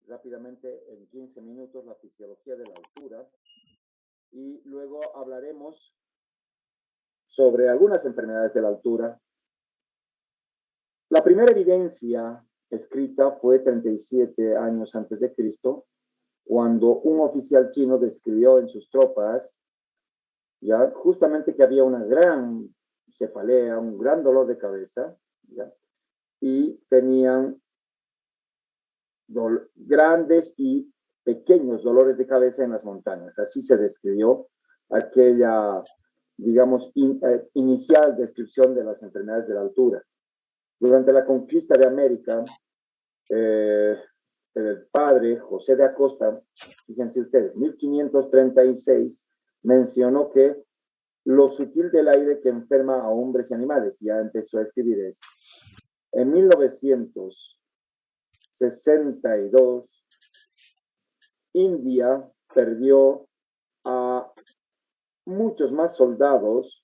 rápidamente en 15 minutos la fisiología de la altura y luego hablaremos sobre algunas enfermedades de la altura. La primera evidencia escrita fue 37 años antes de Cristo, cuando un oficial chino describió en sus tropas ya justamente que había una gran cefalea, un gran dolor de cabeza, ¿ya? Y tenían grandes y pequeños dolores de cabeza en las montañas. Así se describió aquella, digamos, inicial descripción de las enfermedades de la altura. Durante la conquista de América, el padre José de Acosta, fíjense ustedes, 1536, mencionó que lo sutil del aire que enferma a hombres y animales, ya empezó a escribir esto. En 1962, India perdió a muchos más soldados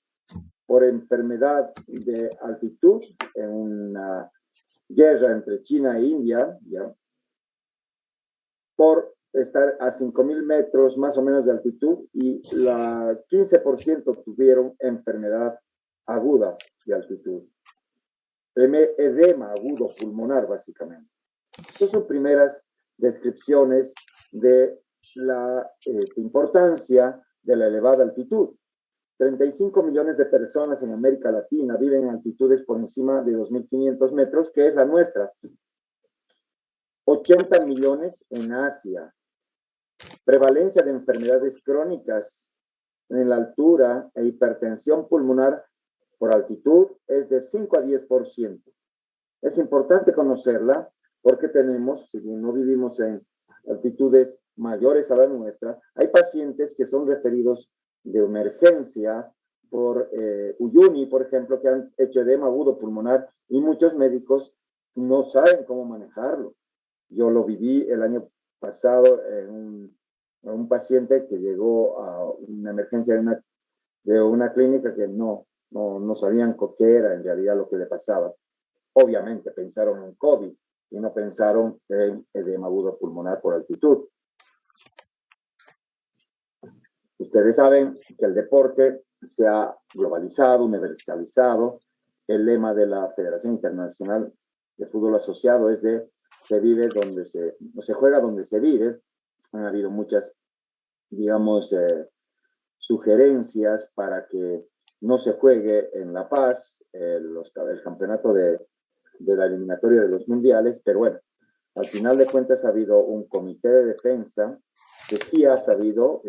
por enfermedad de altitud en una guerra entre China e India, ¿ya? Por estar a 5.000 metros más o menos de altitud y la 15% tuvieron enfermedad aguda de altitud. Edema agudo pulmonar, básicamente. Estas son primeras descripciones de la importancia de la elevada altitud. 35 millones de personas en América Latina viven en altitudes por encima de 2.500 metros, que es la nuestra. 80 millones en Asia. Prevalencia de enfermedades crónicas en la altura e hipertensión pulmonar por altitud es de 5 a 10%. Es importante conocerla porque tenemos, si bien no vivimos en altitudes mayores a la nuestra, hay pacientes que son referidos de emergencia por Uyuni, por ejemplo, que han hecho edema agudo pulmonar y muchos médicos no saben cómo manejarlo. Yo lo viví el año pasado en un paciente que llegó a una emergencia de una clínica que no sabían qué era en realidad lo que le pasaba. Obviamente pensaron en COVID y no pensaron en edema agudo pulmonar por altitud. Ustedes saben que el deporte se ha globalizado, universalizado. El lema de la Federación Internacional de Fútbol Asociado es de se juega donde se vive. Han habido muchas, digamos, sugerencias para que no se juegue en La Paz el campeonato de la eliminatoria de los mundiales, pero bueno, al final de cuentas ha habido un comité de defensa que sí ha sabido,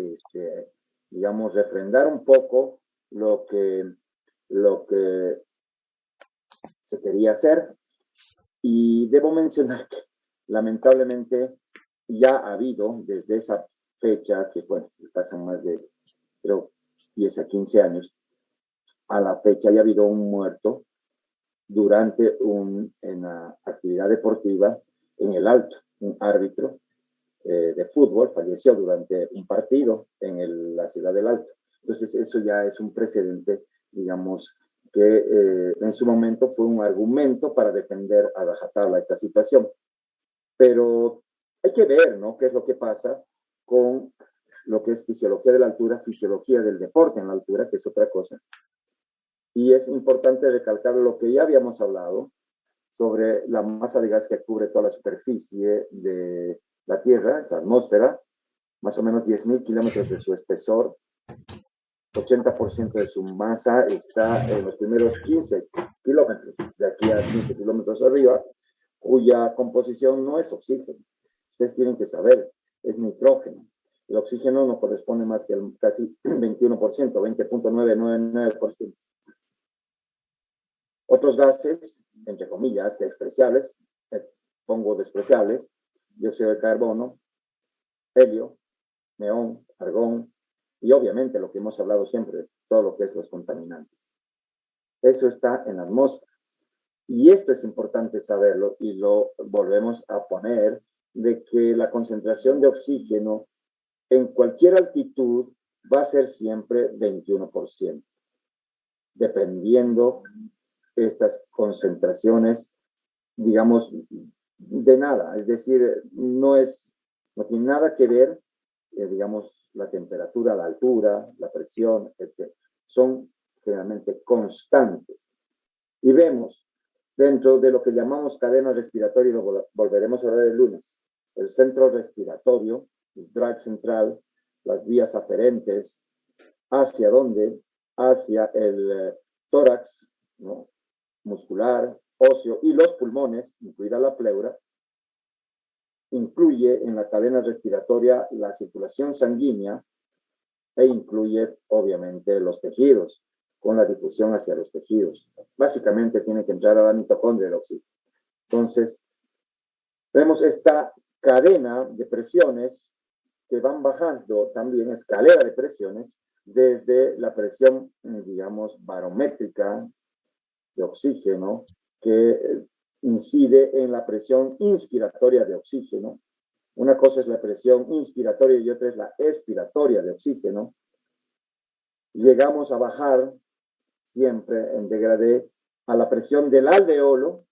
digamos, refrendar un poco lo que se quería hacer. Y debo mencionar que lamentablemente ya ha habido desde esa fecha, que bueno, pasan más de, creo, 10 a 15 años, a la fecha ya ha habido un muerto durante una actividad deportiva en el Alto. Un árbitro de fútbol falleció durante un partido en la ciudad del Alto. Entonces eso ya es un precedente, digamos, que en su momento fue un argumento para defender a rajatabla esta situación. Pero hay que ver, ¿no?, qué es lo que pasa con lo que es fisiología de la altura, fisiología del deporte en la altura, que es otra cosa. Y es importante recalcar lo que ya habíamos hablado sobre la masa de gas que cubre toda la superficie de la Tierra, la atmósfera, más o menos 10.000 kilómetros de su espesor, 80% de su masa está en los primeros 15 kilómetros, de aquí a 15 kilómetros arriba, cuya composición no es oxígeno. Ustedes tienen que saber, es nitrógeno. El oxígeno no corresponde más que al casi 21%, 20.999%. Otros gases, entre comillas, despreciables, pongo despreciables, dióxido de carbono, helio, neón, argón, y obviamente lo que hemos hablado siempre, todo lo que es los contaminantes. Eso está en la atmósfera. Y esto es importante saberlo y lo volvemos a poner, de que la concentración de oxígeno en cualquier altitud va a ser siempre 21%, dependiendo estas concentraciones, digamos, de nada, es decir, no tiene nada que ver, digamos, la temperatura, la altura, la presión, etc. Son generalmente constantes. Y vemos dentro de lo que llamamos cadena respiratoria, y lo volveremos a ver el lunes, el centro respiratorio, el drag central, las vías aferentes, hacia dónde, hacia el tórax, ¿no?, muscular, óseo, y los pulmones, incluida la pleura, incluye en la cadena respiratoria la circulación sanguínea e incluye, obviamente, los tejidos, con la difusión hacia los tejidos. Básicamente tiene que entrar a la mitocondria el oxígeno. Entonces, vemos esta cadena de presiones que van bajando, también escalera de presiones, desde la presión, digamos, barométrica de oxígeno, que incide en la presión inspiratoria de oxígeno. Una cosa es la presión inspiratoria y otra es la expiratoria de oxígeno. Llegamos a bajar siempre en degradé a la presión del alveolo.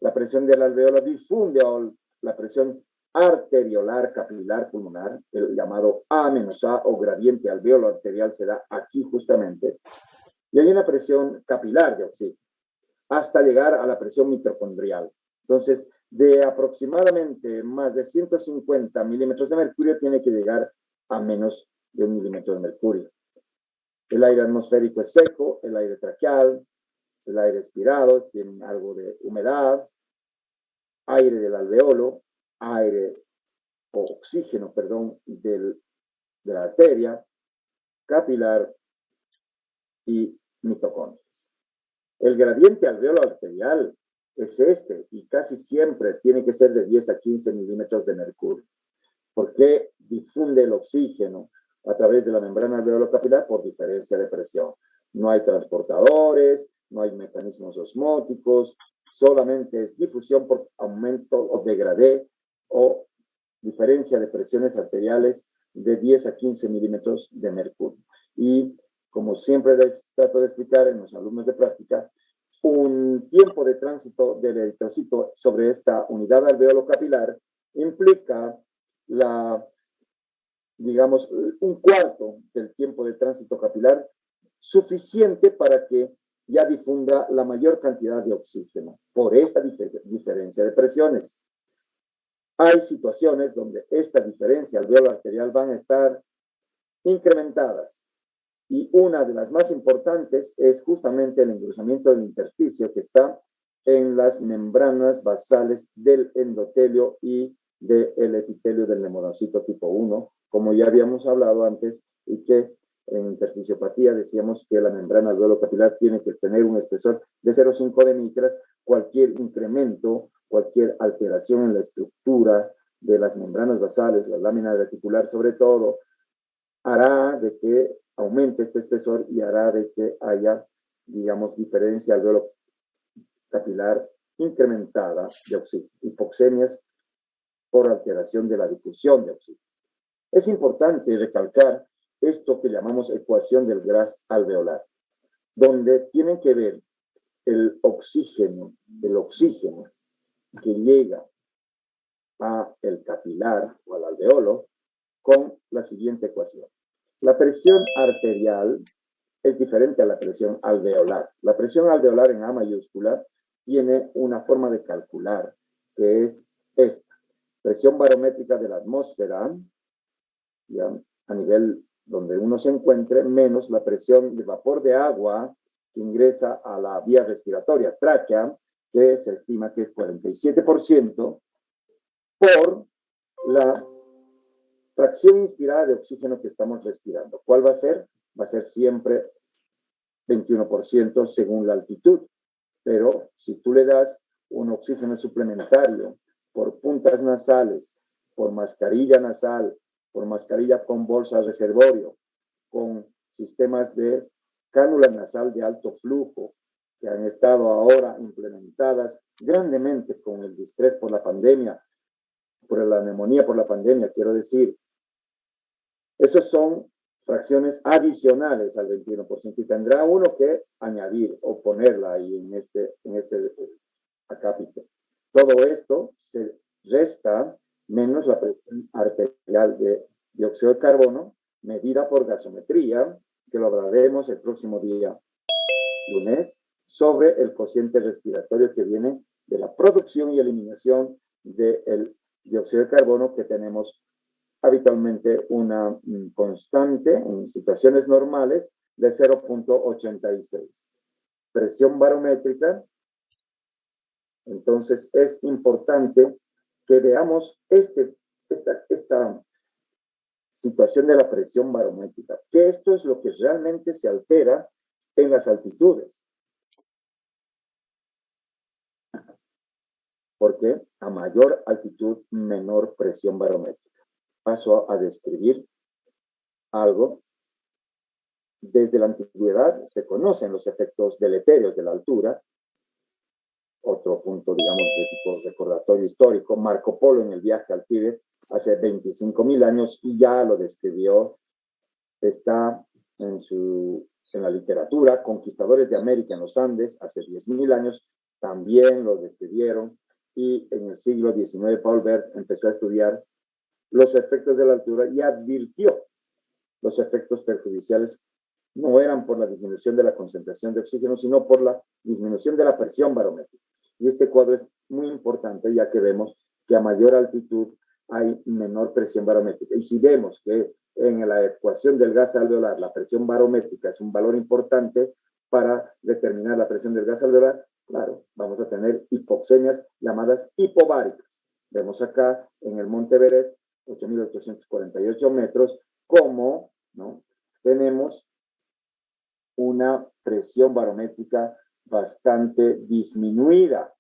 La presión del alveolo difunde la presión arteriolar capilar pulmonar, el llamado A-A o gradiente alveolo arterial se da aquí justamente. Y hay una presión capilar de oxígeno, hasta llegar a la presión mitocondrial. Entonces, de aproximadamente más de 150 milímetros de mercurio, tiene que llegar a menos de 1 milímetro de mercurio. El aire atmosférico es seco, el aire traqueal, el aire expirado, tiene algo de humedad, aire del alveolo, aire o oxígeno, perdón, de la arteria, capilar y mitocondrias. El gradiente alveolo arterial es este y casi siempre tiene que ser de 10 a 15 milímetros de mercurio, porque difunde el oxígeno a través de la membrana alveolo capilar por diferencia de presión. No hay transportadores, no hay mecanismos osmóticos, solamente es difusión por aumento o degradé o diferencia de presiones arteriales de 10 a 15 milímetros de mercurio. Y como siempre les trato de explicar en los alumnos de práctica, un tiempo de tránsito del eritrocito sobre esta unidad alveolo capilar implica digamos, un cuarto del tiempo de tránsito capilar, suficiente para que ya difunda la mayor cantidad de oxígeno por esta diferencia de presiones. Hay situaciones donde esta diferencia alveolo arterial van a estar incrementadas. Y una de las más importantes es justamente el engrosamiento del intersticio que está en las membranas basales del endotelio y del epitelio del neumocito tipo 1, como ya habíamos hablado antes, y que en intersticiopatía decíamos que la membrana alveolo capilar tiene que tener un espesor de 0,5 de micras. Cualquier incremento, cualquier alteración en la estructura de las membranas basales, la lámina reticular sobre todo, hará de que aumente este espesor y hará de que haya, digamos, diferencia alveolo capilar incrementada de oxígeno, hipoxemias por alteración de la difusión de oxígeno. Es importante recalcar esto que llamamos ecuación del gas alveolar, donde tienen que ver el oxígeno que llega al capilar o al alveolo con la siguiente ecuación. La presión arterial es diferente a la presión alveolar. La presión alveolar en A mayúscula tiene una forma de calcular, que es esta. Presión barométrica de la atmósfera, ya, a nivel donde uno se encuentre, menos la presión de vapor de agua que ingresa a la vía respiratoria, tráquea, que se estima que es 47%, por la fracción inspirada de oxígeno que estamos respirando. ¿Cuál va a ser? Va a ser siempre 21% según la altitud. Pero si tú le das un oxígeno suplementario por puntas nasales, por mascarilla nasal, por mascarilla con bolsa reservorio, con sistemas de cánula nasal de alto flujo, que han estado ahora implementadas grandemente con el distrés por la pandemia, por la neumonía por la pandemia, quiero decir, esos son fracciones adicionales al 21% y tendrá uno que añadir o ponerla ahí en este acápite. Todo esto se resta menos la presión arterial de dióxido de carbono, medida por gasometría, que lo hablaremos el próximo día lunes, sobre el cociente respiratorio que viene de la producción y eliminación del dióxido de carbono, que tenemos habitualmente una constante en situaciones normales de 0.86. Presión barométrica. Entonces es importante que veamos esta situación de la presión barométrica, que esto es lo que realmente se altera en las altitudes. Porque a mayor altitud, menor presión barométrica. Paso a describir algo. Desde la antigüedad se conocen los efectos deleterios de la altura. Otro punto, digamos, de tipo recordatorio histórico, Marco Polo en el viaje al Tíbet hace 25.000 años y ya lo describió, está en la literatura. Conquistadores de América en los Andes hace 10.000 años también lo describieron, y en el siglo XIX Paul Bert empezó a estudiar los efectos de la altura y advirtió los efectos perjudiciales no eran por la disminución de la concentración de oxígeno, sino por la disminución de la presión barométrica. Y este cuadro es muy importante, ya que vemos que a mayor altitud hay menor presión barométrica. Y si vemos que en la ecuación del gas alveolar la presión barométrica es un valor importante para determinar la presión del gas alveolar, claro, vamos a tener hipoxemias llamadas hipováricas. Vemos acá en el Monte Everest, 8.848 metros, cómo, ¿no?, tenemos una presión barométrica bastante disminuida.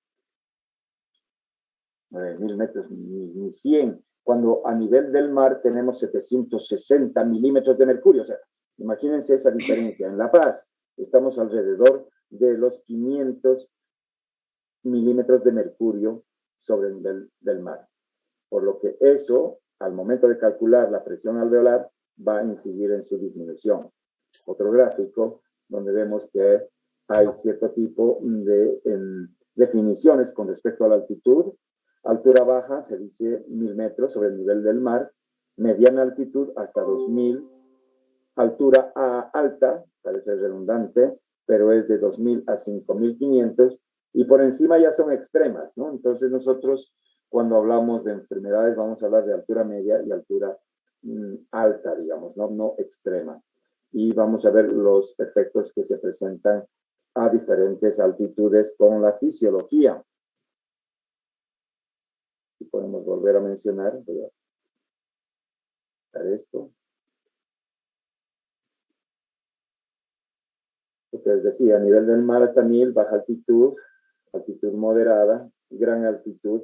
9.000 metros, ni 100, cuando a nivel del mar tenemos 760 milímetros de mercurio. O sea, imagínense esa diferencia. En La Paz estamos alrededor de los 500 milímetros de mercurio sobre el nivel del mar. Por lo que eso, al momento de calcular la presión alveolar, va a incidir en su disminución. Otro gráfico donde vemos que hay cierto tipo de definiciones con respecto a la altitud. Altura baja se dice 1.000 metros sobre el nivel del mar, mediana altitud hasta 2.000, altura alta, parece redundante, pero es de 2.000 a 5.500, y por encima ya son extremas, ¿no? Entonces nosotros, cuando hablamos de enfermedades, vamos a hablar de altura media y altura alta, digamos, no extrema. Y vamos a ver los efectos que se presentan a diferentes altitudes con la fisiología. Y podemos volver a mencionar, voy a quitar esto. Lo que les decía, a nivel del mar hasta 1.000, baja altitud, altitud moderada, gran altitud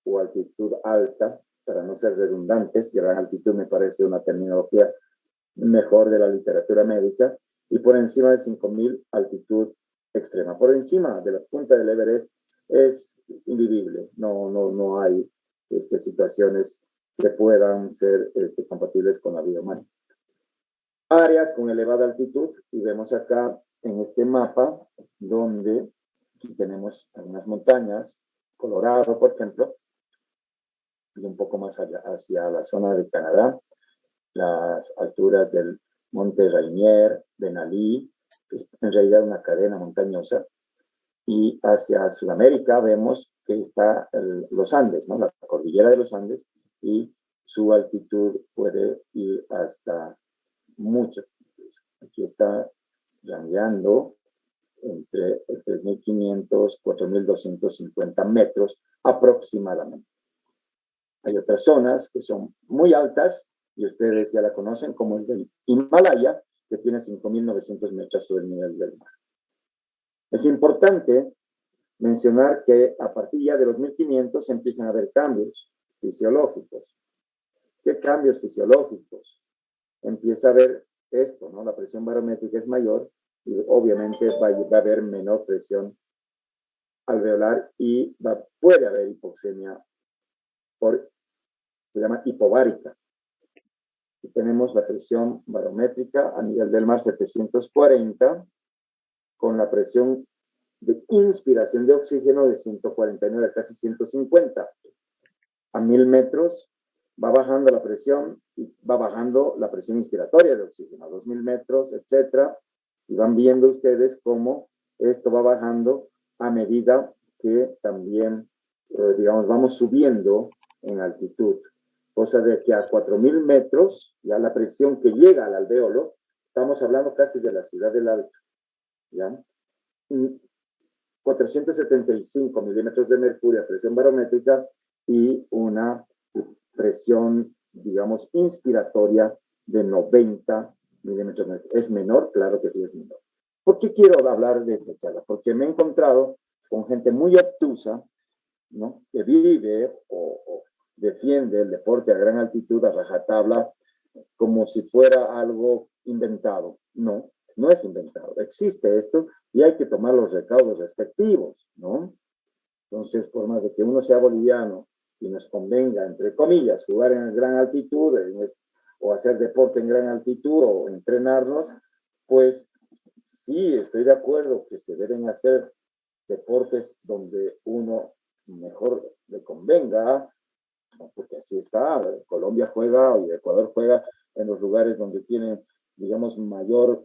o altitud alta, para no ser redundantes. Gran altitud me parece una terminología mejor de la literatura médica, y por encima de 5.000, altitud extrema. Por encima de la punta del Everest es invivible, no hay situaciones que puedan ser compatibles con la vida humana. Áreas con elevada altitud, y vemos acá en este mapa donde aquí tenemos algunas montañas, Colorado, por ejemplo, y un poco más allá, hacia la zona de Canadá, las alturas del Monte Rainier, Denali, que es en realidad una cadena montañosa, y hacia Sudamérica vemos que está los Andes, ¿no?, la cordillera de los Andes, y su altitud puede ir hasta mucho. Aquí está rangeando entre 3.500, 4.250 metros aproximadamente. Hay otras zonas que son muy altas, y ustedes ya la conocen, como el del Himalaya, que tiene 5.900 metros sobre el nivel del mar. Es importante mencionar que a partir ya de los 1.500 empiezan a haber cambios fisiológicos. ¿Qué cambios fisiológicos? Empieza a haber esto, ¿no? La presión barométrica es mayor y obviamente va a haber menor presión alveolar y puede haber hipoxemia, se llama hipovárica. Y tenemos la presión barométrica a nivel del mar 740, con la presión de inspiración de oxígeno de 149 a casi 150. A 1000 metros va bajando la presión y va bajando la presión inspiratoria de oxígeno, a 2000 metros, etcétera. Y van viendo ustedes cómo esto va bajando a medida que también, digamos, vamos subiendo en altitud. Cosa de que a 4000 metros, ya la presión que llega al alvéolo, estamos hablando casi de la ciudad del Alto, ¿ya? 475 milímetros de mercurio, presión barométrica, y una presión, digamos, inspiratoria de 90 milímetros de mercurio. ¿Es menor? Claro que sí es menor. ¿Por qué quiero hablar de esta charla? Porque me he encontrado con gente muy obtusa, ¿no? Que vive o defiende el deporte a gran altitud, a rajatabla, como si fuera algo inventado. No, no es inventado. Existe esto y hay que tomar los recaudos respectivos, ¿no? Entonces, por más de que uno sea boliviano y nos convenga, entre comillas, jugar en gran altitud o hacer deporte en gran altitud o entrenarnos, pues sí, estoy de acuerdo que se deben hacer deportes donde uno mejor le convenga, porque así está. Colombia juega y Ecuador juega en los lugares donde tienen, digamos, mayor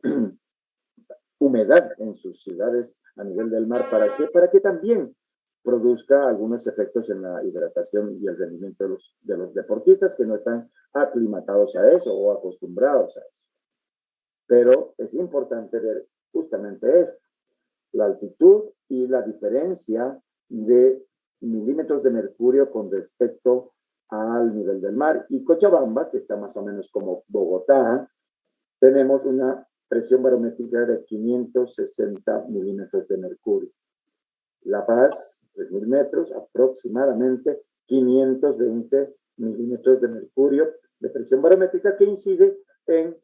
humedad en sus ciudades a nivel del mar. ¿Para qué? Para que también produzca algunos efectos en la hidratación y el rendimiento de los deportistas que no están aclimatados a eso o acostumbrados a eso. Pero es importante ver justamente esto, la altitud y la diferencia de milímetros de mercurio con respecto al nivel del mar. Y Cochabamba, que está más o menos como Bogotá, tenemos una presión barométrica de 560 milímetros de mercurio. La Paz, 3000 metros, aproximadamente 520 milímetros de mercurio de presión barométrica, que incide en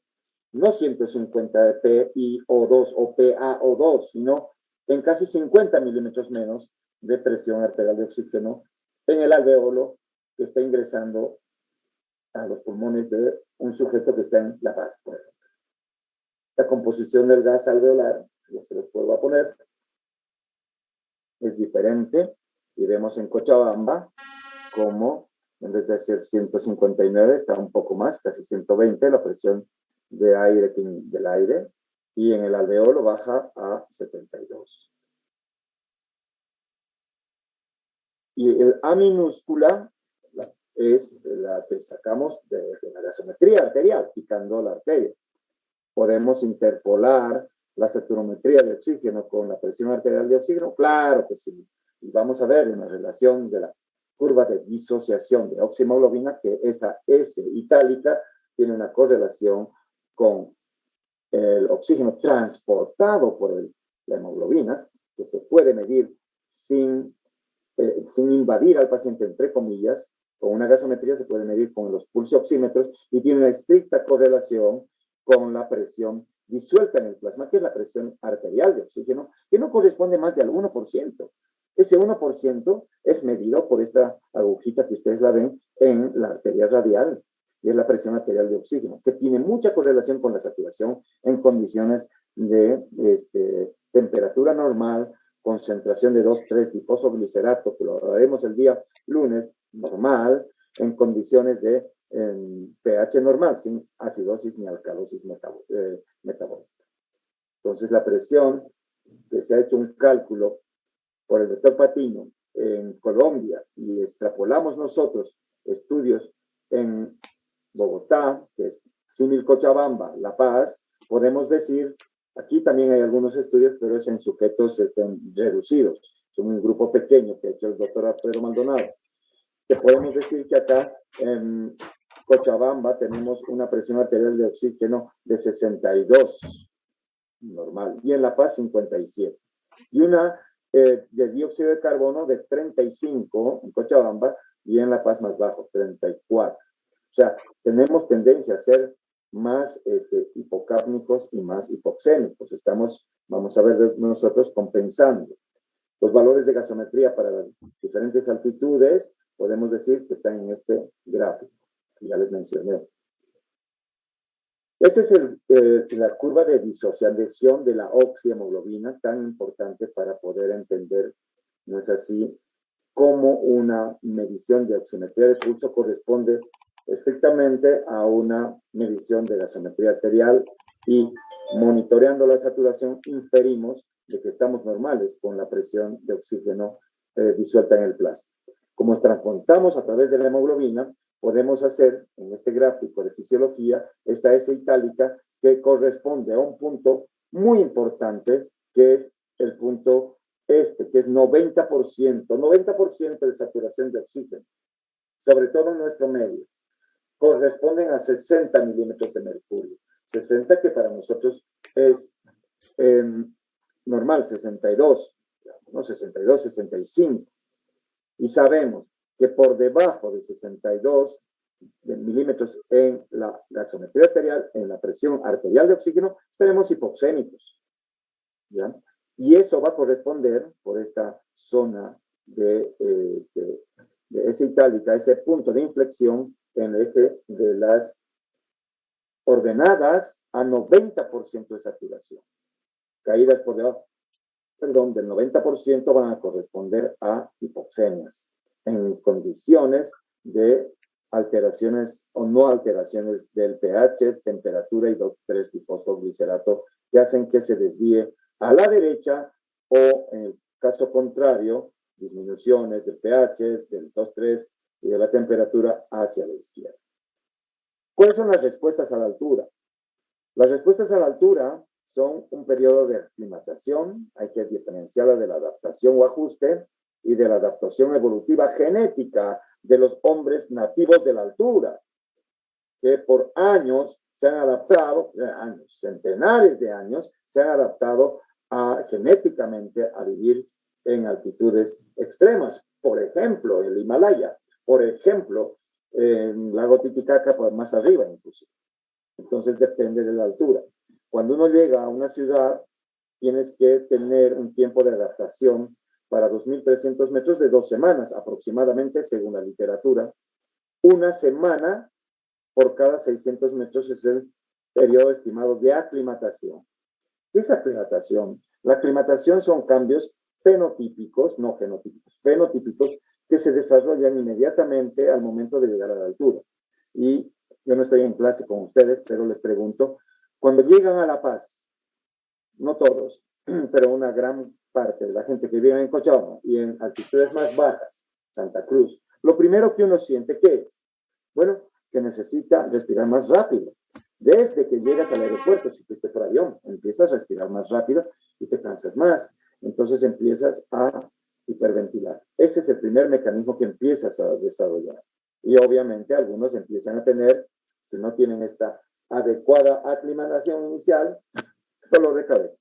no 150 de PiO2 o PaO2, sino en casi 50 milímetros menos de presión arterial de oxígeno en el alvéolo que está ingresando a los pulmones de un sujeto que está en La Paz, por ejemplo. La composición del gas alveolar, ya se los vuelvo a poner, es diferente, y vemos en Cochabamba como en vez de ser 159 está un poco más, casi 120 la presión de aire del aire, y en el alveolo baja a 72. Y el A minúscula es la que sacamos de la gasometría arterial, picando la arteria. ¿Podemos interpolar la saturometría de oxígeno con la presión arterial de oxígeno? Claro que sí. Y vamos a ver una relación de la curva de disociación de oxihemoglobina, que esa S itálica tiene una correlación con el oxígeno transportado por la hemoglobina, que se puede medir sin invadir al paciente, entre comillas. Con una gasometría se puede medir con los pulsioxímetros y tiene una estricta correlación con la presión disuelta en el plasma, que es la presión arterial de oxígeno, que no corresponde más del 1%. Ese 1% es medido por esta agujita que ustedes la ven en la arteria radial, y es la presión arterial de oxígeno, que tiene mucha correlación con la saturación en condiciones de temperatura normal, concentración de 2,3 diposoglicerato, que lo hablaremos el día lunes, normal, en condiciones de pH normal, sin acidosis ni alcalosis metabólica. Entonces, la presión, que se ha hecho un cálculo por el doctor Patino en Colombia, y extrapolamos nosotros estudios en Bogotá, que es símil Cochabamba, La Paz, podemos decir, aquí también hay algunos estudios, pero es en sujetos reducidos. Son un grupo pequeño que ha hecho el doctor Alfredo Maldonado. Que podemos decir que acá en Cochabamba tenemos una presión arterial de oxígeno de 62, normal, y en La Paz 57. Y una de dióxido de carbono de 35 en Cochabamba, y en La Paz más bajo, 34. O sea, tenemos tendencia a ser más hipocápnicos y más hipoxémicos. Vamos a ver nosotros compensando. Los valores de gasometría para las diferentes altitudes, podemos decir que están en este gráfico, que ya les mencioné. Esta es la curva de disociación de la oxihemoglobina, tan importante para poder entender, ¿no es así?, cómo una medición de oximetría de pulso corresponde estrictamente a una medición de gasometría arterial y monitoreando la saturación inferimos de que estamos normales con la presión de oxígeno disuelta en el plasma. Como transportamos a través de la hemoglobina, podemos hacer en este gráfico de fisiología esta S itálica que corresponde a un punto muy importante que es el punto que es 90% de saturación de oxígeno, sobre todo en nuestro medio, corresponden a 60 milímetros de mercurio. 60 que para nosotros es normal, 62, ¿no? 62, 65. Y sabemos que por debajo de 62 milímetros en la gasometría arterial, en la presión arterial de oxígeno, estaremos hipoxémicos, ¿ya? Y eso va a corresponder por esta zona de S itálica, ese punto de inflexión en el eje de las ordenadas a 90% de saturación. Caídas por debajo, perdón, del 90% van a corresponder a hipoxemias en condiciones de alteraciones o no alteraciones del pH, temperatura y 2,3-difosfoglicerato que hacen que se desvíe a la derecha o, en el caso contrario, disminuciones del pH, del 2,3 y de la temperatura hacia la izquierda. ¿Cuáles son las respuestas a la altura? Las respuestas a la altura son un periodo de aclimatación, hay que diferenciarla de la adaptación o ajuste y de la adaptación evolutiva genética de los hombres nativos de la altura, que por años se han adaptado, años, centenares de años, se han adaptado genéticamente a vivir en altitudes extremas. Por ejemplo, el Himalaya, por ejemplo, el lago Titicaca, pues más arriba incluso. Entonces depende de la altura. Cuando uno llega a una ciudad, tienes que tener un tiempo de adaptación para 2.300 metros de 2 semanas aproximadamente, según la literatura. Una semana por cada 600 metros es el periodo estimado de aclimatación. ¿Qué es aclimatación? La aclimatación son cambios fenotípicos, no genotípicos, fenotípicos que se desarrollan inmediatamente al momento de llegar a la altura. Y yo no estoy en clase con ustedes, pero les pregunto, cuando llegan a La Paz, no todos, pero una gran parte de la gente que vive en Cochabamba y en altitudes más bajas, Santa Cruz, lo primero que uno siente, ¿qué es? Bueno, que necesita respirar más rápido. Desde que llegas al aeropuerto, si fuiste por avión, empiezas a respirar más rápido y te cansas más. Entonces empiezas a hiperventilar. Ese es el primer mecanismo que empiezas a desarrollar. Y obviamente algunos empiezan a tener, si no tienen esta adecuada aclimatación inicial, dolor de cabeza.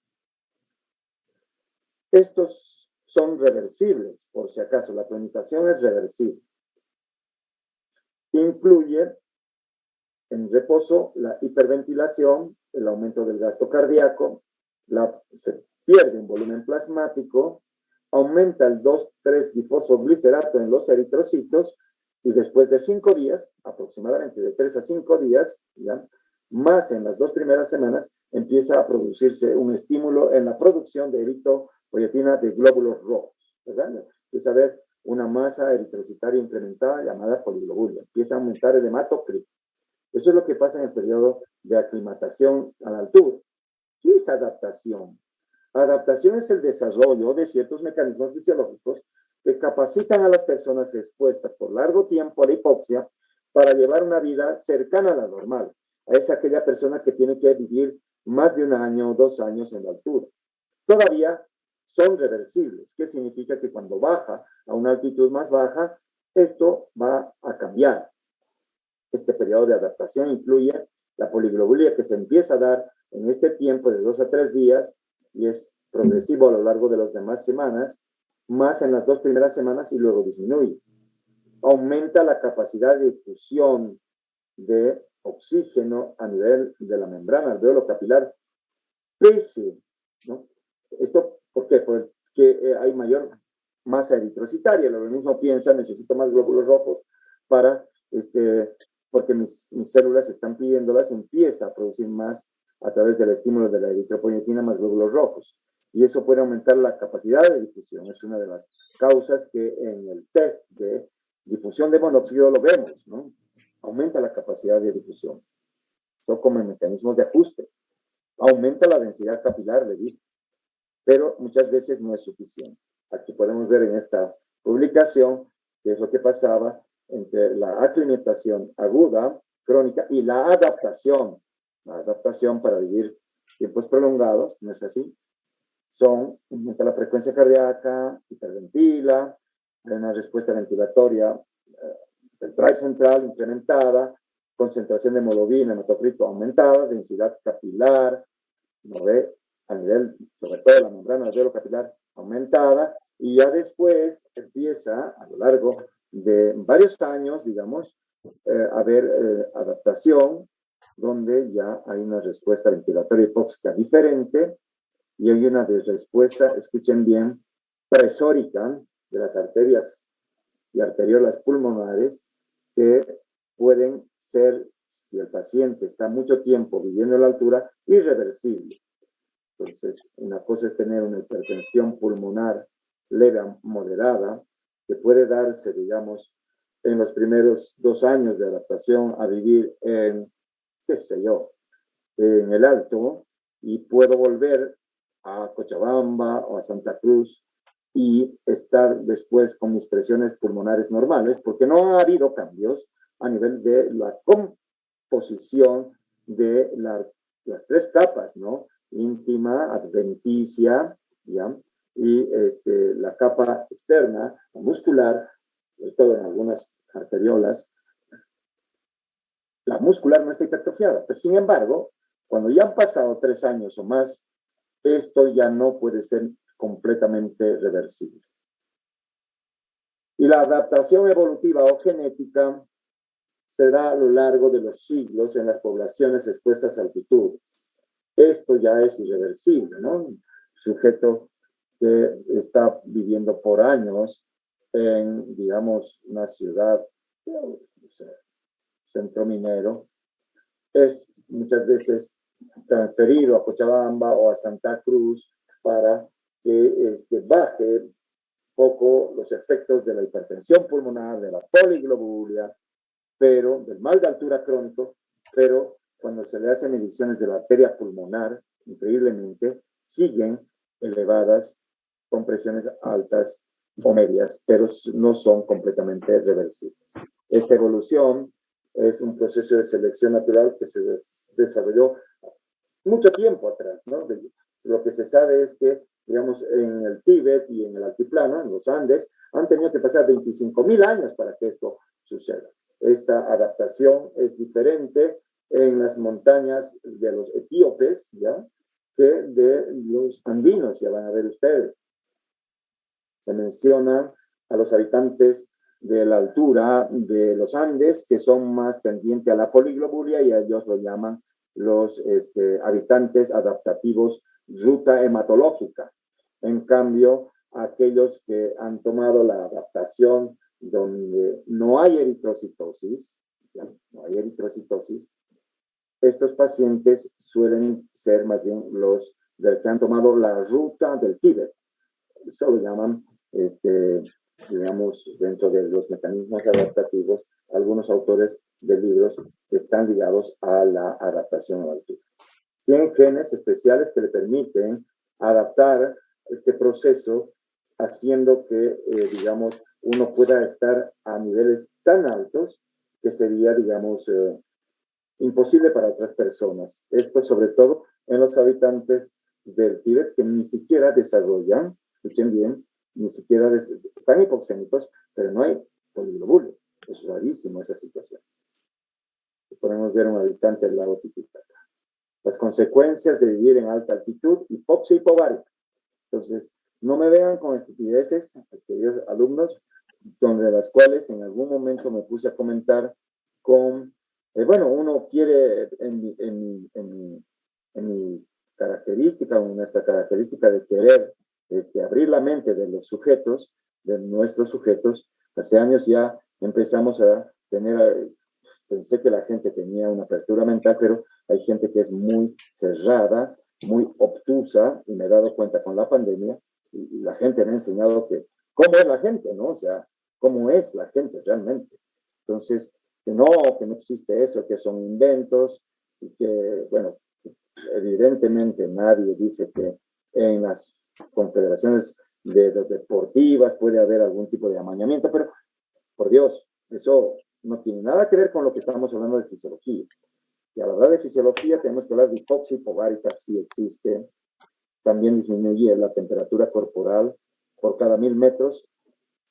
Estos son reversibles, por si acaso, la clonización es reversible. Incluye en reposo la hiperventilación, el aumento del gasto cardíaco, se pierde un volumen plasmático, aumenta el 2,3-difosfoglicerato en los eritrocitos y después de 5 días, aproximadamente de 3 a 5 días, ¿ya?, más en las 2 primeras semanas, empieza a producirse un estímulo en la producción de eritropoyetina de glóbulos rojos, ¿verdad? Empieza a haber una masa eritrocitaria incrementada llamada poliglobulia, empieza a aumentar el hematocrit. Eso es lo que pasa en el periodo de aclimatación a la altura. ¿Qué es adaptación? Adaptación es el desarrollo de ciertos mecanismos fisiológicos que capacitan a las personas expuestas por largo tiempo a la hipoxia para llevar una vida cercana a la normal. Es aquella persona que tiene que vivir más de 1 año o 2 años en la altura. Todavía son reversibles. ¿Qué significa? Que cuando baja a una altitud más baja, esto va a cambiar. Este periodo de adaptación incluye la poliglobulia que se empieza a dar en este tiempo de 2 a 3 días y es progresivo a lo largo de las demás semanas, más en las 2 primeras semanas y luego disminuye. Aumenta la capacidad de difusión de oxígeno a nivel de la membrana alveolo capilar, pese, ¿no? ¿Esto por qué? Porque hay mayor masa eritrocitaria, el organismo piensa, necesito más glóbulos rojos para porque mis células están pidiéndolas, empieza a producir más a través del estímulo de la eritropoyetina más glóbulos rojos. Y eso puede aumentar la capacidad de difusión. Es una de las causas que en el test de difusión de monóxido lo vemos, ¿no? Aumenta la capacidad de difusión. Son como mecanismos de ajuste. Aumenta la densidad capilar, le digo, pero muchas veces no es suficiente. Aquí podemos ver en esta publicación qué es lo que pasaba entre la aclimatación aguda, crónica, y la adaptación para vivir tiempos prolongados, ¿no es así? Aumenta la frecuencia cardíaca, hiperventila, hay una respuesta ventilatoria del drive central incrementada, concentración de hemoglobina, hematocrito aumentada, densidad capilar, ¿no ve? A nivel, sobre todo la membrana alveolo-capilar aumentada, y ya después empieza, a lo largo de varios años, digamos, a haber adaptación, donde ya hay una respuesta ventilatoria hipóxica diferente, y hay una respuesta, escuchen bien, presórica de las arterias y arteriolas pulmonares, que pueden ser, si el paciente está mucho tiempo viviendo a la altura, irreversible. Entonces, una cosa es tener una hipertensión pulmonar leve a moderada, que puede darse, digamos, en los primeros 2 años de adaptación a vivir en, qué sé yo, en el Alto, y puedo volver a Cochabamba o a Santa Cruz y estar después con mis presiones pulmonares normales, porque no ha habido cambios a nivel de la composición de las 3 capas, ¿no? Íntima, adventicia, ¿ya? Y la capa externa, la muscular, sobre todo en algunas arteriolas. La muscular no está hipertrofiada, pero sin embargo, cuando ya han pasado 3 años o más, esto ya no puede ser completamente reversible. Y la adaptación evolutiva o genética se da a lo largo de los siglos en las poblaciones expuestas a altitud. Esto ya es irreversible, ¿no? Un sujeto que está viviendo por años en, digamos, una ciudad, no sé, centro minero, es muchas veces transferido a Cochabamba o a Santa Cruz para que baje poco los efectos de la hipertensión pulmonar, de la poliglobulia, pero del mal de altura crónico, pero cuando se le hacen mediciones de la arteria pulmonar, increíblemente, siguen elevadas con presiones altas o medias, pero no son completamente reversibles. Esta evolución es un proceso de selección natural que se desarrolló mucho tiempo atrás, ¿no? Lo que se sabe es que, digamos, en el Tíbet y en el altiplano, en los Andes, han tenido que pasar 25.000 años para que esto suceda. Esta adaptación es diferente en las montañas de los etíopes, ¿ya? Que de los andinos, ya van a ver ustedes. Se menciona a los habitantes de la altura de los Andes, que son más tendientes a la poliglobulia, y a ellos lo llaman los habitantes adaptativos ruta hematológica. En cambio, aquellos que han tomado la adaptación donde no hay eritrocitosis, ¿ya? No hay eritrocitosis, estos pacientes suelen ser más bien los que han tomado la ruta del Tíbet. Eso lo llaman, digamos, dentro de los mecanismos adaptativos, algunos autores de libros que están ligados a la adaptación a la altura. 100 genes especiales que le permiten adaptar este proceso, haciendo que, digamos, uno pueda estar a niveles tan altos que sería, digamos, imposible para otras personas. Esto sobre todo en los habitantes del Tíbet que ni siquiera desarrollan, escuchen bien, ni siquiera están hipoxémicos, pero no hay poliglobulia. Es rarísimo esa situación. Podemos ver un habitante del lago Titicaca. Las consecuencias de vivir en alta altitud, hipoxia hipovárica. Entonces, no me vean con estupideces, queridos alumnos, donde las cuales en algún momento me puse a comentar con, bueno, uno quiere en mi característica, en nuestra característica de querer abrir la mente de los sujetos, de nuestros sujetos, hace años ya empezamos a tener pensé que la gente tenía una apertura mental, pero hay gente que es muy cerrada, muy obtusa, y me he dado cuenta con la pandemia, y la gente me ha enseñado que cómo es la gente, ¿no? O sea, cómo es la gente realmente. Entonces, que no existe eso, que son inventos, y que, bueno, evidentemente nadie dice que en las confederaciones deportivas puede haber algún tipo de amañamiento, pero por Dios, eso no tiene nada que ver con lo que estamos hablando de fisiología. Y al hablar de fisiología tenemos que hablar de hipoxia hipovárica, si existe. También disminuye la temperatura corporal por cada 1000 metros,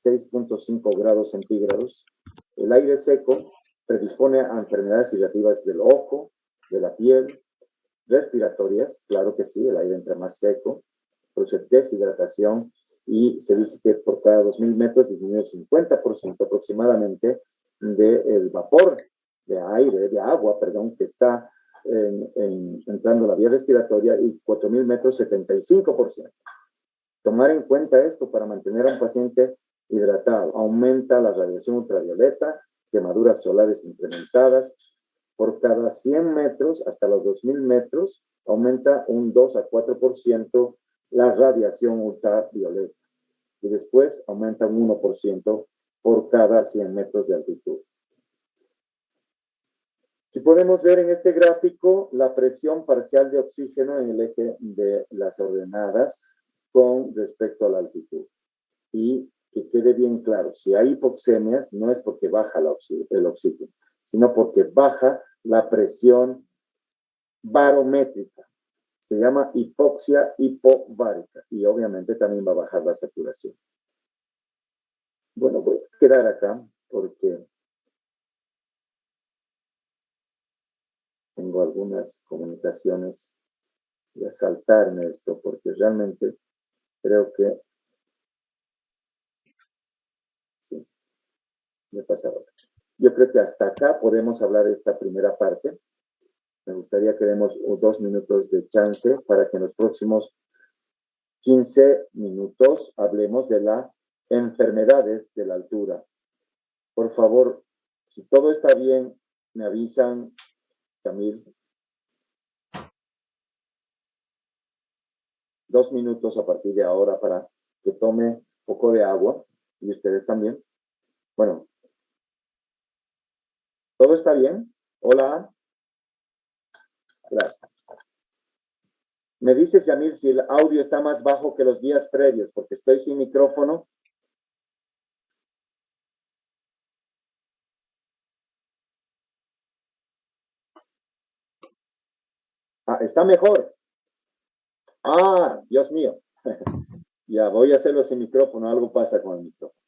6.5 grados centígrados. El aire seco predispone a enfermedades irritativas del ojo, de la piel, respiratorias, claro que sí, el aire entra más seco, produce deshidratación y se dice que por cada 2000 metros disminuye el 50% aproximadamente del vapor de aire, de agua, perdón, que está entrando a la vía respiratoria y 4000 metros 75%. Tomar en cuenta esto para mantener a un paciente hidratado. Aumenta la radiación ultravioleta, quemaduras solares incrementadas. Por cada 100 metros hasta los 2000 metros aumenta un 2 a 4% la radiación ultravioleta y después aumenta un 1% por cada 100 metros de altitud. Si podemos ver en este gráfico la presión parcial de oxígeno en el eje de las ordenadas con respecto a la altitud. Y que quede bien claro, si hay hipoxemias no es porque baja el oxígeno, sino porque baja la presión barométrica. Se llama hipoxia hipovárica y obviamente también va a bajar la saturación. Bueno, voy a quedar acá porque tengo algunas comunicaciones. Voy a saltarme esto porque realmente creo que sí, me pasa ahora. Yo creo que hasta acá podemos hablar de esta primera parte. Me gustaría que demos 2 minutos de chance para que en los próximos 15 minutos hablemos de las enfermedades de la altura. Por favor, si todo está bien, me avisan, Camil. 2 minutos a partir de ahora para que tome un poco de agua y ustedes también. Bueno, ¿todo está bien? Hola. Gracias. Me dices, Yamil, si el audio está más bajo que los días previos, porque estoy sin micrófono. Ah, está mejor. Ah, Dios mío. Ya voy a hacerlo sin micrófono, algo pasa con el micrófono.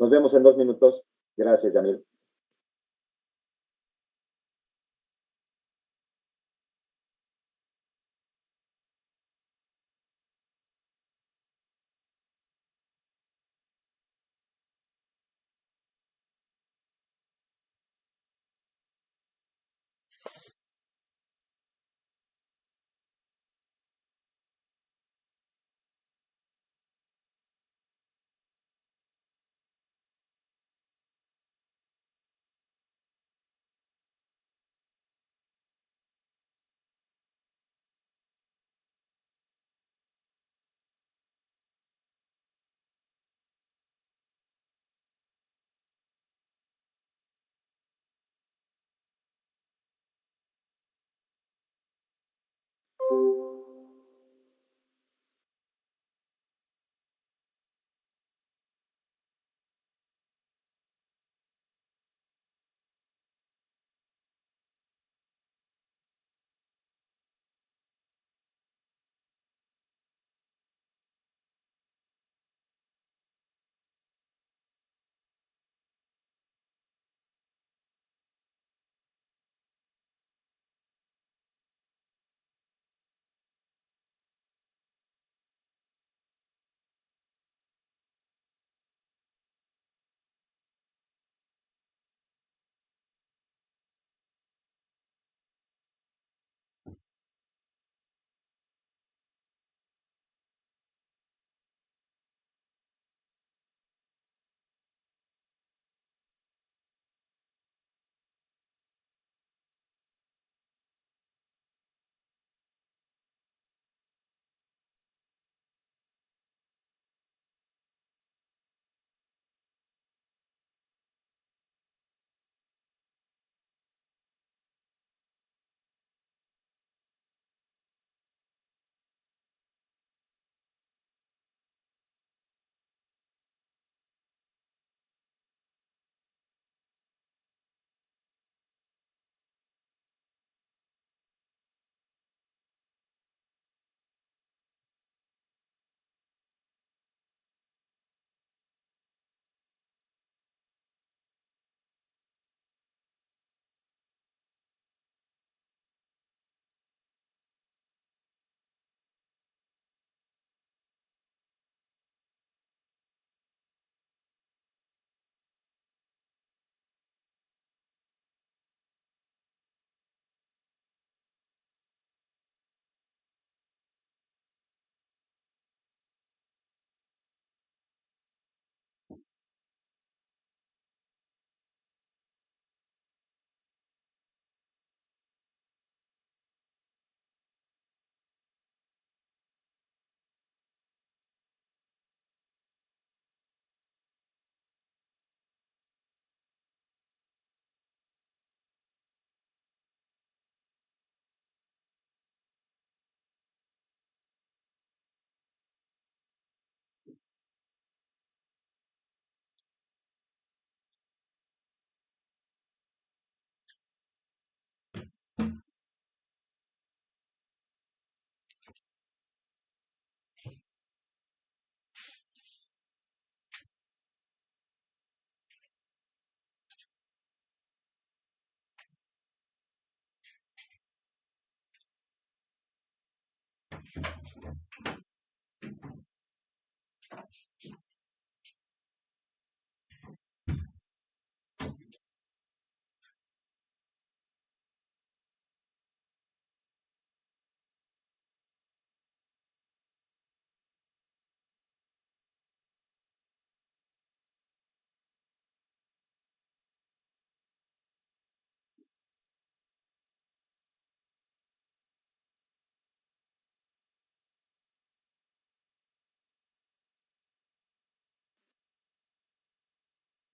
Nos vemos en 2 minutos. Gracias, Yamil.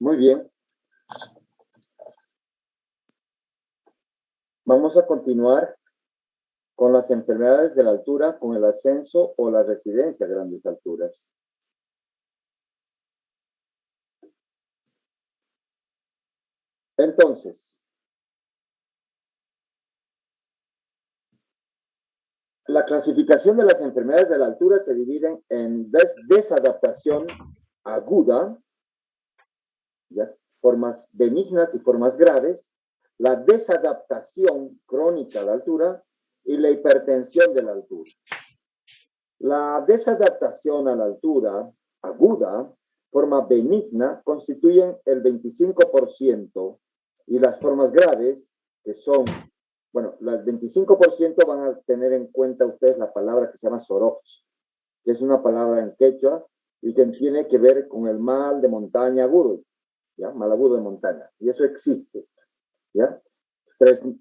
Muy bien. Vamos a continuar con las enfermedades de la altura, con el ascenso o la residencia a grandes alturas. Entonces, la clasificación de las enfermedades de la altura se dividen en desadaptación aguda, ¿ya? Formas benignas y formas graves, la desadaptación crónica a la altura y la hipertensión de la altura. La desadaptación a la altura aguda, forma benigna, constituyen el 25% y las formas graves, que son, bueno, las 25% van a tener en cuenta ustedes la palabra que se llama sorox, que es una palabra en quechua y que tiene que ver con el mal de montaña agudo, ¿ya? Mal agudo de montaña, y eso existe, ¿ya?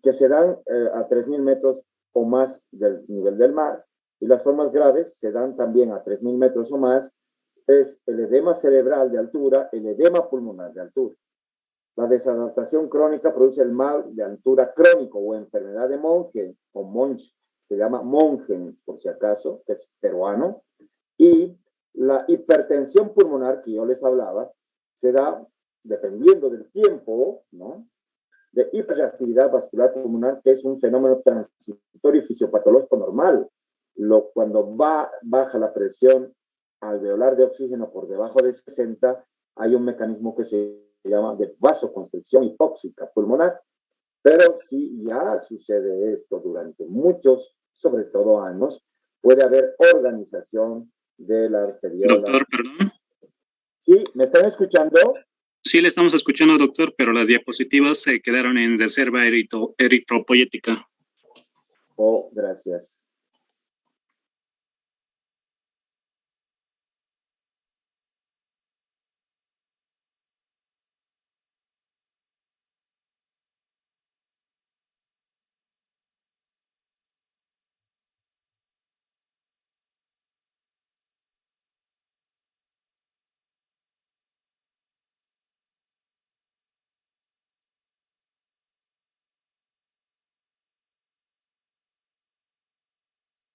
Que se dan a 3.000 metros o más del nivel del mar, y las formas graves se dan también a 3.000 metros o más, es el edema cerebral de altura, el edema pulmonar de altura. La desadaptación crónica produce el mal de altura crónico o enfermedad de Monge o Monge, se llama Monge por si acaso, que es peruano, y la hipertensión pulmonar que yo les hablaba se da dependiendo del tiempo, ¿no? De hiperactividad vascular pulmonar, que es un fenómeno transitorio y fisiopatológico normal. Cuando baja la presión alveolar de oxígeno por debajo de 60, hay un mecanismo que se llama de vasoconstricción hipóxica pulmonar. Pero si ya sucede esto durante muchos, sobre todo años, puede haber organización de la arteriola. Doctor, perdón. ¿Sí? ¿Me están escuchando? Sí, le estamos escuchando, doctor, pero las diapositivas se quedaron en reserva eritropoyética. Oh, gracias.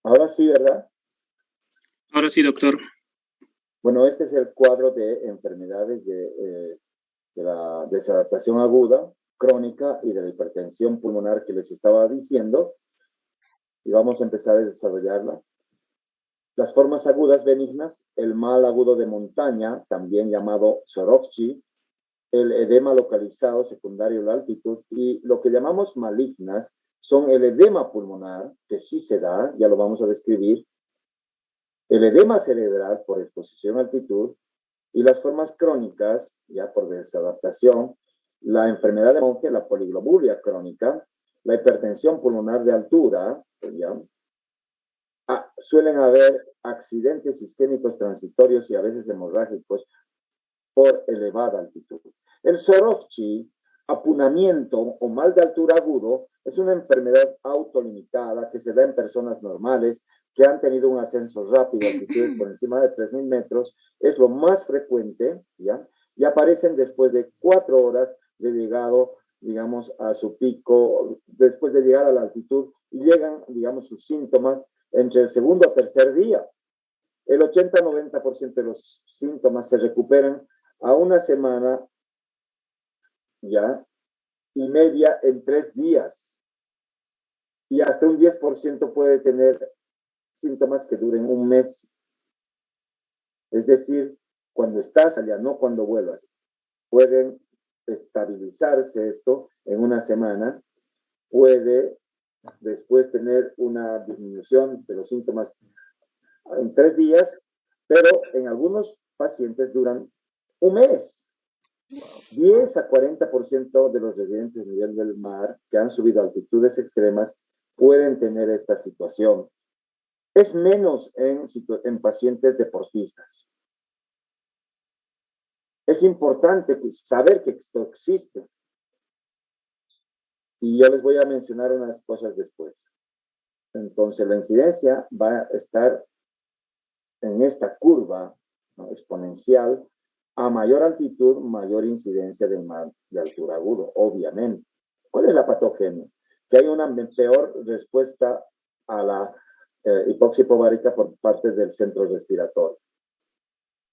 Ahora sí, ¿verdad? Ahora sí, doctor. Bueno, este es el cuadro de enfermedades de la desadaptación aguda, crónica y de la hipertensión pulmonar que les estaba diciendo. Y vamos a empezar a desarrollarla. Las formas agudas benignas, el mal agudo de montaña, también llamado Soroxi, el edema localizado secundario a la altitud, y lo que llamamos malignas son el edema pulmonar, que sí se da, ya lo vamos a describir, el edema cerebral por exposición a altitud, y las formas crónicas, ya por desadaptación, la enfermedad de Monge, la poliglobulia crónica, la hipertensión pulmonar de altura, ¿ya? Suelen haber accidentes isquémicos transitorios y a veces hemorrágicos por elevada altitud. El Soroxi, apunamiento o mal de altura agudo, es una enfermedad autolimitada que se da en personas normales que han tenido un ascenso rápido a altitudes por encima de 3.000 metros, es lo más frecuente, ¿ya? Y aparecen después de 4 horas de llegado, digamos, a su pico, después de llegar a la altitud, y llegan, digamos, sus síntomas entre el segundo a tercer día. El 80-90% de los síntomas se recuperan a una semana, ya, y media en 3 días. Y hasta un 10% puede tener síntomas que duren un mes. Es decir, cuando estás allá, no cuando vuelvas. Pueden estabilizarse esto en una semana, puede después tener una disminución de los síntomas en 3 días, pero en algunos pacientes duran un mes. 10 a 40% de los residentes a nivel del mar que han subido a altitudes extremas pueden tener esta situación. Es menos en pacientes deportistas. Es importante saber que esto existe. Y yo les voy a mencionar unas cosas después. Entonces, la incidencia va a estar en esta curva, ¿no?, exponencial. A mayor altitud, mayor incidencia del mal de altura agudo, obviamente. ¿Cuál es la patogenia? Que hay una peor respuesta a la hipoxia hipobaríca por parte del centro respiratorio.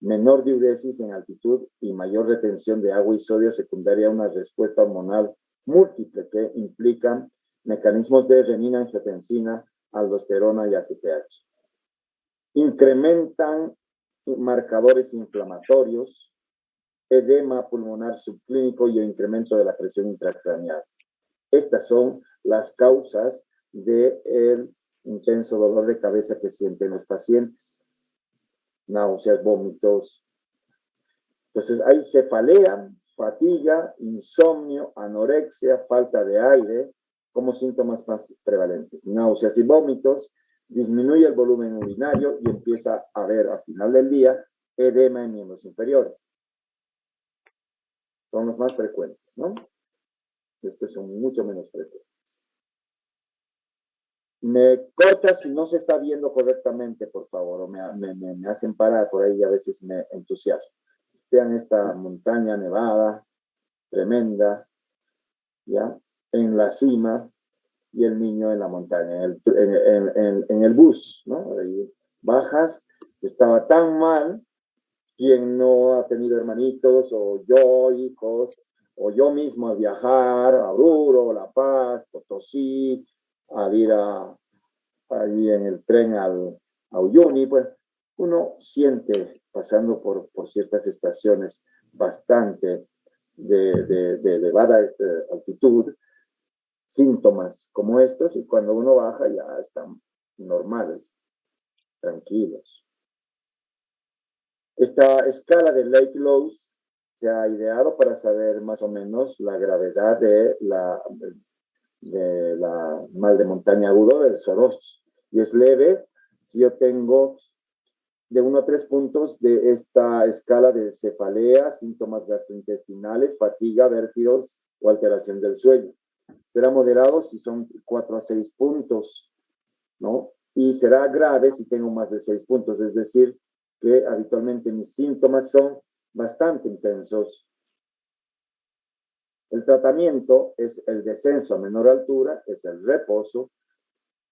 Menor diuresis en altitud y mayor retención de agua y sodio secundaria a una respuesta hormonal múltiple que implican mecanismos de renina, angiotensina, aldosterona y ACTH. Incrementan marcadores inflamatorios, edema pulmonar subclínico y el incremento de la presión intracraneal. Estas son las causas del intenso dolor de cabeza que sienten los pacientes. Náuseas, vómitos. Entonces hay cefalea, fatiga, insomnio, anorexia, falta de aire como síntomas más prevalentes. Náuseas y vómitos, disminuye el volumen urinario y empieza a haber al final del día edema en miembros inferiores. Son los más frecuentes, ¿no? Estos son mucho menos frecuentes. Me corta si no se está viendo correctamente, por favor, o me hacen parar por ahí y a veces me entusiasmo. Vean esta montaña nevada, tremenda, ¿ya? En la cima y el niño en la montaña, en el bus, ¿no? Ahí bajas, estaba tan mal. Quien no ha tenido hermanitos, o yo, hijos, o yo mismo a viajar a Oruro, La Paz, Potosí, a ir allí en el tren a Uyuni, pues uno siente, pasando por ciertas estaciones bastante de elevada altitud, síntomas como estos, y cuando uno baja ya están normales, tranquilos. Esta escala de Lake Lows se ha ideado para saber más o menos la gravedad de la mal de montaña agudo del Soros. Y es leve si yo tengo de 1 a 3 puntos de esta escala de cefalea, síntomas gastrointestinales, fatiga, vértigos o alteración del sueño. Será moderado si son 4 a 6 puntos, ¿no? Y será grave si tengo más de 6 puntos, es decir, que habitualmente mis síntomas son bastante intensos. El tratamiento es el descenso a menor altura, es el reposo,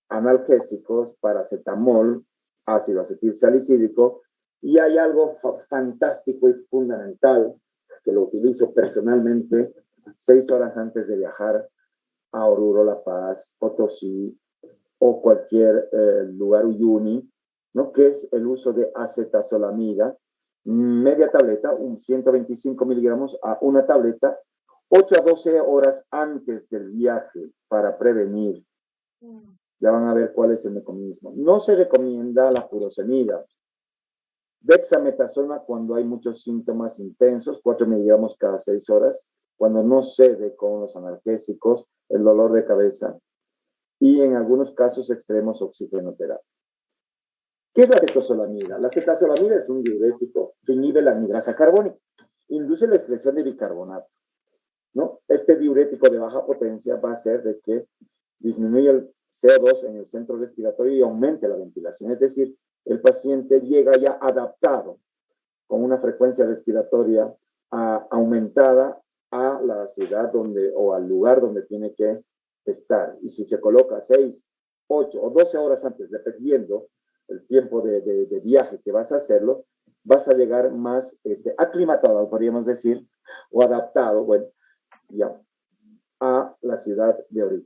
analgésicos, paracetamol, ácido acetilsalicílico, y hay algo fantástico y fundamental que lo utilizo personalmente 6 horas antes de viajar a Oruro, La Paz, Potosí o cualquier lugar Uyuni, ¿no?, que es el uso de acetazolamida, media tableta, 125 miligramos a una tableta, 8 a 12 horas antes del viaje para prevenir. Ya van a ver cuál es el mecanismo. No se recomienda la furosemida. Dexametasona cuando hay muchos síntomas intensos, 4 miligramos cada 6 horas, cuando no cede con los analgésicos, el dolor de cabeza, y en algunos casos extremos oxigenoterapia. ¿Qué es la acetazolamida? La acetazolamida es un diurético que inhibe la anhidrasa carbónica, induce la excreción de bicarbonato, ¿no? Este diurético de baja potencia va a hacer de que disminuya el CO2 en el centro respiratorio y aumente la ventilación, es decir, el paciente llega ya adaptado con una frecuencia respiratoria aumentada a la ciudad o al lugar donde tiene que estar. Y si se coloca 6, 8 o 12 horas antes, dependiendo el tiempo de viaje que vas a hacerlo, vas a llegar más aclimatado, podríamos decir, o adaptado, bueno, ya, a la ciudad de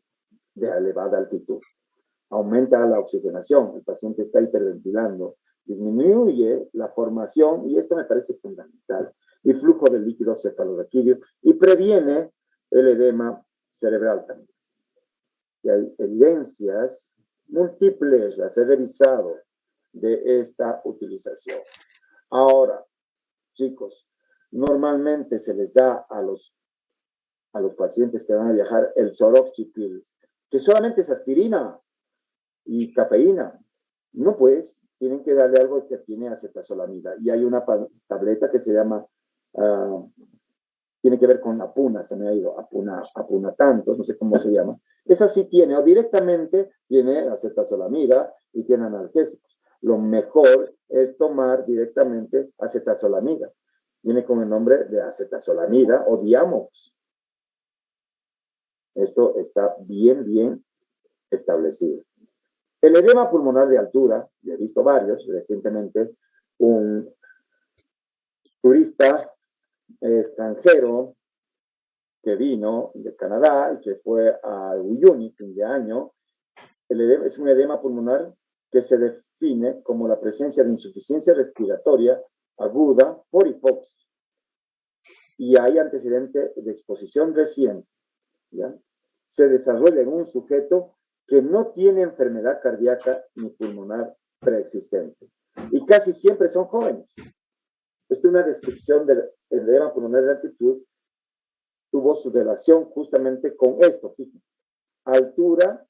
elevada altitud. Aumenta la oxigenación, el paciente está hiperventilando, disminuye la formación, y esto me parece fundamental, y flujo de líquido cefalorraquídeo, y previene el edema cerebral también. que hay evidencias múltiples, las he revisado, de esta utilización. Ahora, chicos, normalmente se les da a los pacientes que van a viajar el Soroxi-Pills, que solamente es aspirina y cafeína. No, pues, tienen que darle algo que tiene acetazolamida. Y hay una tableta que se llama, tiene que ver con Apuna, se me ha ido, Apuna tantos, no sé cómo se llama. Esa sí tiene, o directamente tiene acetazolamida y tiene analgésicos. Lo mejor es tomar directamente acetazolamida. Viene con el nombre de acetazolamida o Diamox. Esto está bien establecido. El edema pulmonar de altura, yo he visto varios, recientemente un turista extranjero que vino de Canadá y que fue a Uyuni fin de año. El edema es un edema pulmonar que se define como la presencia de insuficiencia respiratoria aguda por hipoxia. Y hay antecedente de exposición reciente. ¿Ya? Se desarrolla en un sujeto que no tiene enfermedad cardíaca ni pulmonar preexistente. Y casi siempre son jóvenes. Esta es una descripción del edema pulmonar de altitud. Tuvo su relación justamente con esto. Fíjense. Altura,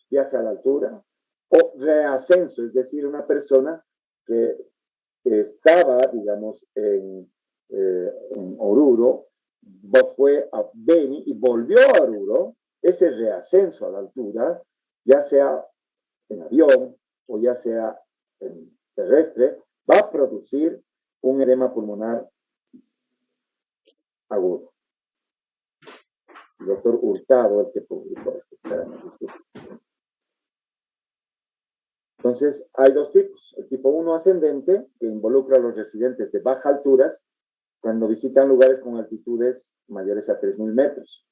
viaje a la altura, o reascenso, es decir, una persona que estaba, digamos, en Oruro, fue a Beni y volvió a Oruro. Ese reascenso a la altura, ya sea en avión o ya sea en terrestre, va a producir un edema pulmonar agudo. El doctor Hurtado, el que publicó esto. Entonces, hay dos tipos. El tipo 1 ascendente, que involucra a los residentes de bajas alturas cuando visitan lugares con altitudes mayores a 3.000 metros.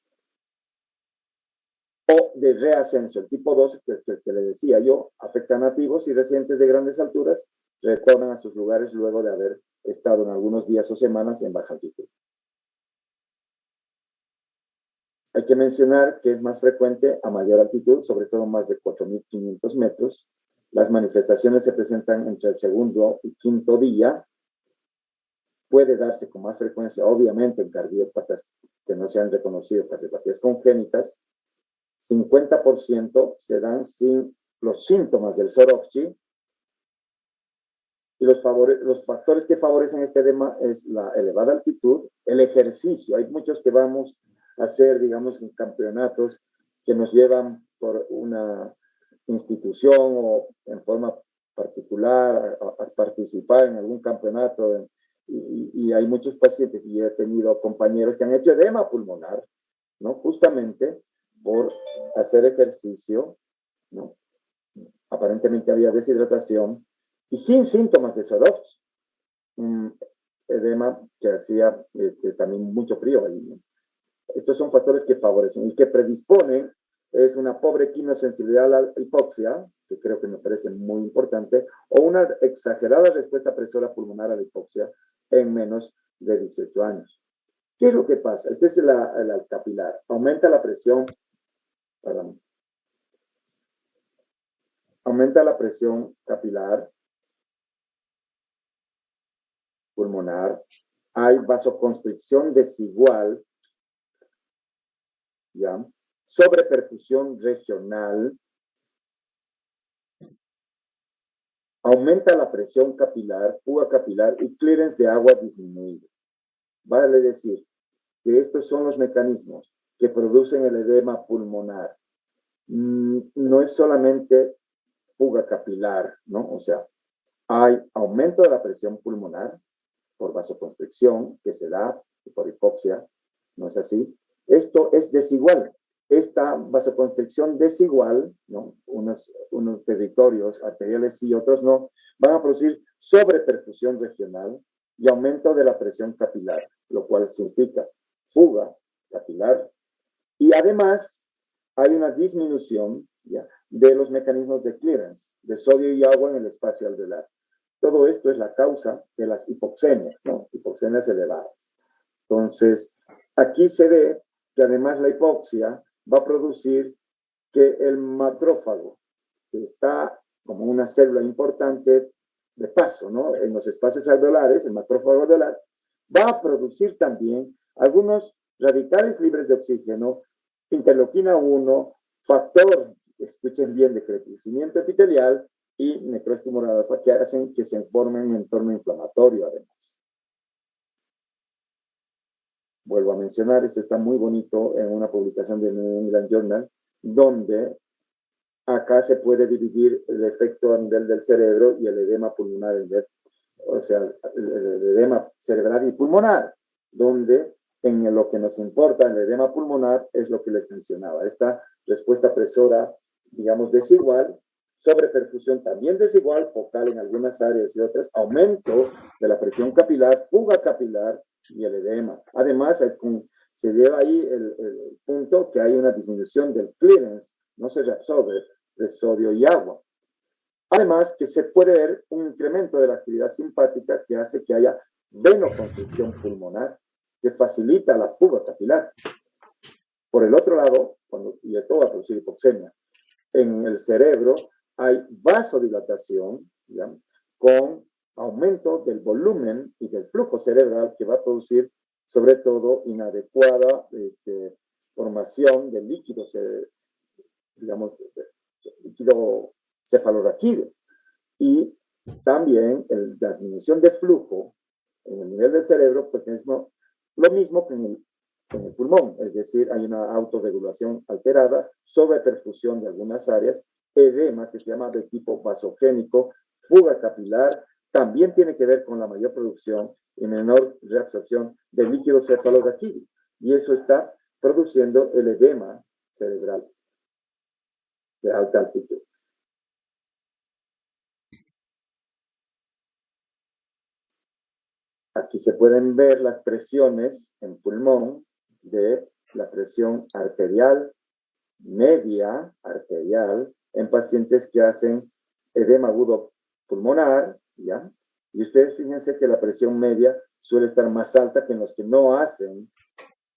O de reascenso, el tipo 2, que le decía yo, afecta a nativos y residentes de grandes alturas, retornan a sus lugares luego de haber estado en algunos días o semanas en baja altitud. Hay que mencionar que es más frecuente a mayor altitud, sobre todo más de 4.500 metros. Las manifestaciones se presentan entre el segundo y quinto día. Puede darse con más frecuencia, obviamente, en cardiópatas que no se han reconocido cardiopatías congénitas. 50% se dan sin los síntomas del Soroxi. Y los factores que favorecen este edema es la elevada altitud, el ejercicio. Hay muchos que vamos a hacer, digamos, en campeonatos que nos llevan por una institución o en forma particular a participar en algún campeonato. Y hay muchos pacientes, y he tenido compañeros que han hecho edema pulmonar, ¿no? Justamente por hacer ejercicio, ¿no? Aparentemente había deshidratación y sin síntomas de Soroxi. Edema que hacía también mucho frío ahí, ¿no? Estos son factores que favorecen y que predisponen. Es una pobre quimiosensibilidad a la hipoxia, que creo que me parece muy importante, o una exagerada respuesta presora pulmonar a la hipoxia en menos de 18 años. ¿Qué es lo que pasa? Este es el capilar. Aumenta la presión, perdón, aumenta la presión capilar pulmonar. Hay vasoconstricción desigual, ¿ya? Sobreperfusión regional. Aumenta la presión capilar, fuga capilar y clearance de agua disminuido. Vale decir que estos son los mecanismos que producen el edema pulmonar. No es solamente fuga capilar, ¿no? O sea, hay aumento de la presión pulmonar por vasoconstricción que se da por hipoxia, ¿no es así? Esto es desigual. Esta vasoconstricción desigual, ¿no? Unos territorios arteriales sí, otros no, van a producir sobreperfusión regional y aumento de la presión capilar, lo cual significa fuga capilar. Y además hay una disminución, ¿ya?, de los mecanismos de clearance de sodio y agua en el espacio alveolar. Todo esto es la causa de las hipoxemias, ¿no? Hipoxemias elevadas. Entonces, aquí se ve que además la hipoxia va a producir que el macrófago, que está como una célula importante de paso, ¿no? En los espacios alveolares, el macrófago alveolar, va a producir también algunos radicales libres de oxígeno, interleuquina 1, factor, escuchen bien, de crecimiento epitelial y necroestimulador alfa, que hacen que se forme un entorno inflamatorio además. Vuelvo a mencionar, esto está muy bonito en una publicación de New England Journal, donde acá se puede dividir el efecto a nivel del cerebro y el edema pulmonar, o sea, el edema cerebral y pulmonar, donde en lo que nos importa, el edema pulmonar, es lo que les mencionaba. Esta respuesta presora, digamos, desigual, sobreperfusión también desigual, focal en algunas áreas y otras, aumento de la presión capilar, fuga capilar y el edema. Además, se lleva ahí el punto que hay una disminución del clearance, no se reabsorbe, de sodio y agua. Además, que se puede ver un incremento de la actividad simpática que hace que haya venoconstricción pulmonar, que facilita la fuga capilar. Por el otro lado, y esto va a producir hipoxemia, en el cerebro hay vasodilatación, ¿ya?, con aumento del volumen y del flujo cerebral, que va a producir sobre todo inadecuada formación de líquido, digamos, líquido cefalorraquídeo. Y también la disminución de flujo en el nivel del cerebro, pues es lo mismo que en el pulmón, es decir, hay una autorregulación alterada, sobreperfusión de algunas áreas, edema que se llama de tipo vasogénico, fuga capilar, también tiene que ver con la mayor producción y menor reabsorción de líquido cefalorraquídeo, y eso está produciendo el edema cerebral de alta altitud. Aquí se pueden ver las presiones en pulmón de la presión arterial, media arterial, en pacientes que hacen edema agudo pulmonar, ¿ya? Y ustedes fíjense que la presión media suele estar más alta que en los que no hacen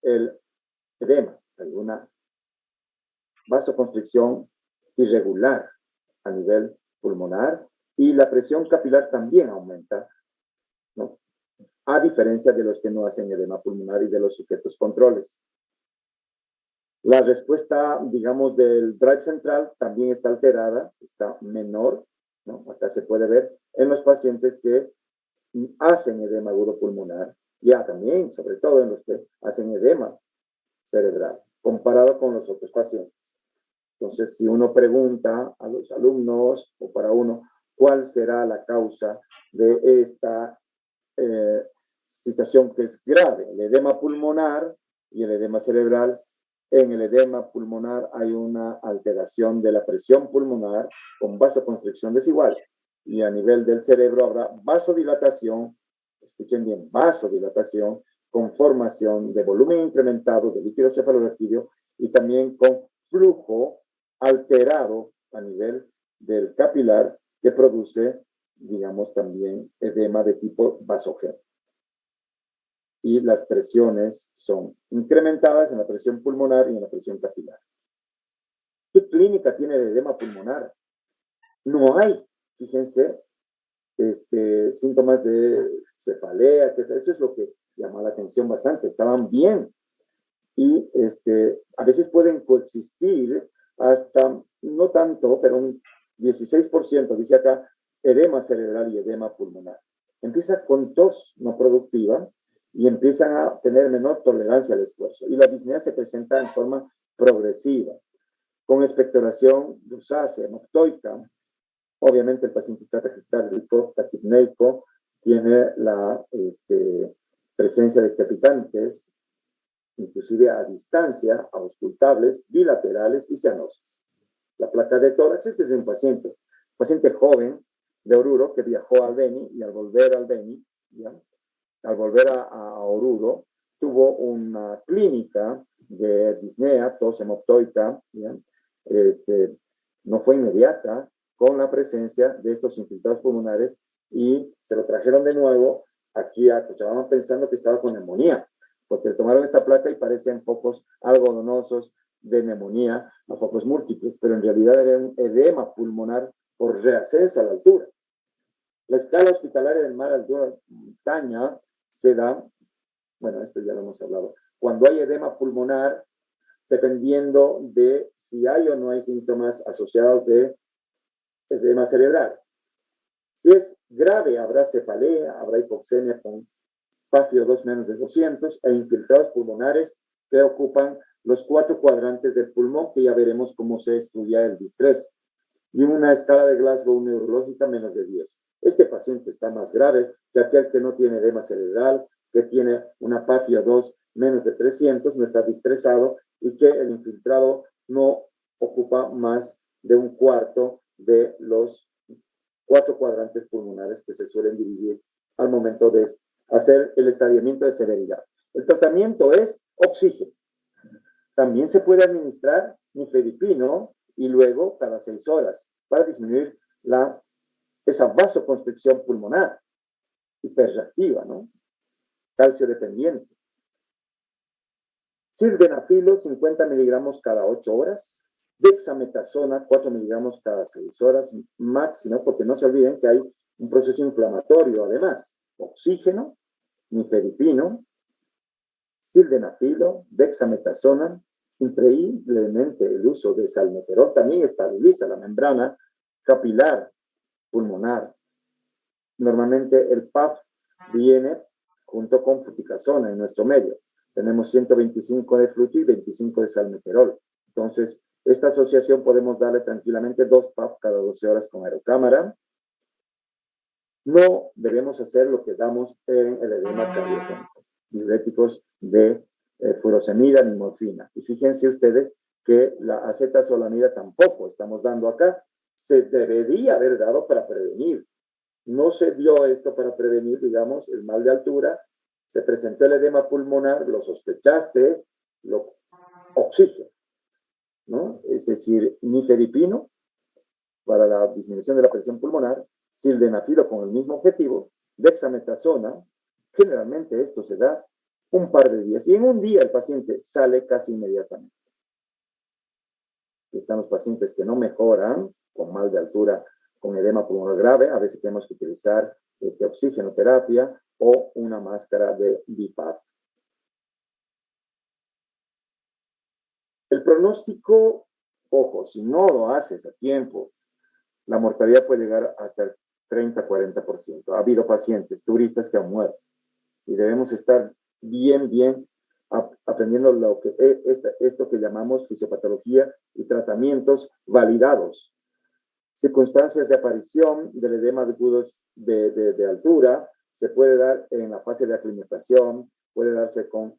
el edema. Hay una vasoconstricción irregular a nivel pulmonar y la presión capilar también aumenta, ¿no?, a diferencia de los que no hacen edema pulmonar y de los sujetos controles. La respuesta, digamos, del drive central también está alterada, está menor, ¿no? Acá se puede ver en los pacientes que hacen edema agudo pulmonar, ya también, sobre todo en los que hacen edema cerebral, comparado con los otros pacientes. Entonces, si uno pregunta a los alumnos o para uno, ¿cuál será la causa de esta situación que es grave? El edema pulmonar y el edema cerebral. En el edema pulmonar hay una alteración de la presión pulmonar con vasoconstricción desigual, y a nivel del cerebro habrá vasodilatación, escuchen bien, vasodilatación con formación de volumen incrementado de líquido cefalorraquídeo y también con flujo alterado a nivel del capilar, que produce, digamos, también edema de tipo vasogénico. Y las presiones son incrementadas en la presión pulmonar y en la presión capilar. ¿Qué clínica tiene el edema pulmonar? No hay, fíjense, síntomas de cefalea, etc. Eso es lo que llama la atención bastante. Estaban bien. Y a veces pueden coexistir hasta, no tanto, pero un 16%, dice acá, edema cerebral y edema pulmonar. Empieza con tos no productiva y empiezan a tener menor tolerancia al esfuerzo. Y la disnea se presenta en forma progresiva, con expectoración rosácea, hemoptoica. Obviamente el paciente está taquicárdico, taquipneico, tiene la presencia de crepitantes, inclusive a distancia, auscultables, bilaterales y cianosis. La placa de tórax, este es un paciente joven de Oruro que viajó al Beni, y al volver al Beni, ¿ya?, al volver a Oruro, tuvo una clínica de disnea, tos hemoptoica, ¿ya? No fue inmediata con la presencia de estos infiltrados pulmonares, y se lo trajeron de nuevo aquí a Cochabamba pensando que estaba con neumonía, porque tomaron esta placa y parecían focos algodonosos de neumonía a focos múltiples, pero en realidad era un edema pulmonar por reascenso a la altura. La escala hospitalaria del mar altura montaña se da, bueno, esto ya lo hemos hablado, cuando hay edema pulmonar, dependiendo de si hay o no hay síntomas asociados de edema cerebral. Si es grave, habrá cefalea, habrá hipoxemia con PaFi-O2 menos de 200 e infiltrados pulmonares que ocupan los 4 cuadrantes del pulmón, que ya veremos cómo se estudia el distrés, y una escala de Glasgow neurológica menos de 10. Este paciente está más grave que aquel que no tiene edema cerebral, que tiene una PaFi-O2 menos de 300, no está distresado, y que el infiltrado no ocupa más de un cuarto de los 4 cuadrantes pulmonares que se suelen dividir al momento de hacer el estadiamiento de severidad. El tratamiento es oxígeno. También se puede administrar nifedipino y luego cada 6 horas para disminuir esa vasoconstricción pulmonar hiperreactiva, ¿no? Calcio dependiente. Sildenafilo, 50 miligramos cada 8 horas. Dexametasona, 4 miligramos cada 6 horas máximo, porque no se olviden que hay un proceso inflamatorio además. Oxígeno, nifedipino, sildenafilo, dexametasona. Increíblemente el uso de salmeterol también estabiliza la membrana capilar pulmonar. Normalmente el PAF viene junto con fluticasona en nuestro medio. Tenemos 125 de fluti y 25 de salmeterol. Entonces, esta asociación podemos darle tranquilamente 2 PAF cada 12 horas con aerocámara. No debemos hacer lo que damos en el edema cardiogénico, diuréticos de furosemida ni morfina. Y fíjense ustedes que la acetazolamida tampoco estamos dando acá. Se debería haber dado para prevenir. No se dio esto para prevenir, digamos, el mal de altura. Se presentó el edema pulmonar, lo sospechaste, oxígeno, ¿no? Es decir, nifedipino para la disminución de la presión pulmonar, sildenafilo con el mismo objetivo, dexametasona. Generalmente esto se da un par de días y en un día el paciente sale casi inmediatamente. Están los pacientes que no mejoran con mal de altura, con edema pulmonar grave, a veces tenemos que utilizar oxigenoterapia o una máscara de BiPAP. El pronóstico, ojo, si no lo haces a tiempo, la mortalidad puede llegar hasta el 30-40%. Ha habido pacientes, turistas que han muerto y debemos estar bien aprendiendo esto que llamamos fisiopatología y tratamientos validados. Circunstancias de aparición del edema de altura se puede dar en la fase de aclimatación, puede darse con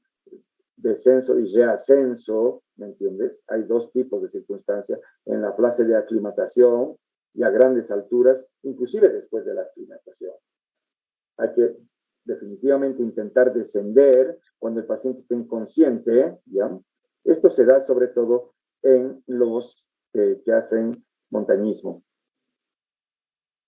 descenso y reascenso, ¿me entiendes? Hay 2 tipos de circunstancias en la fase de aclimatación y a grandes alturas, inclusive después de la aclimatación. Hay que definitivamente intentar descender cuando el paciente esté inconsciente, ¿ya? Esto se da sobre todo en los que hacen montañismo.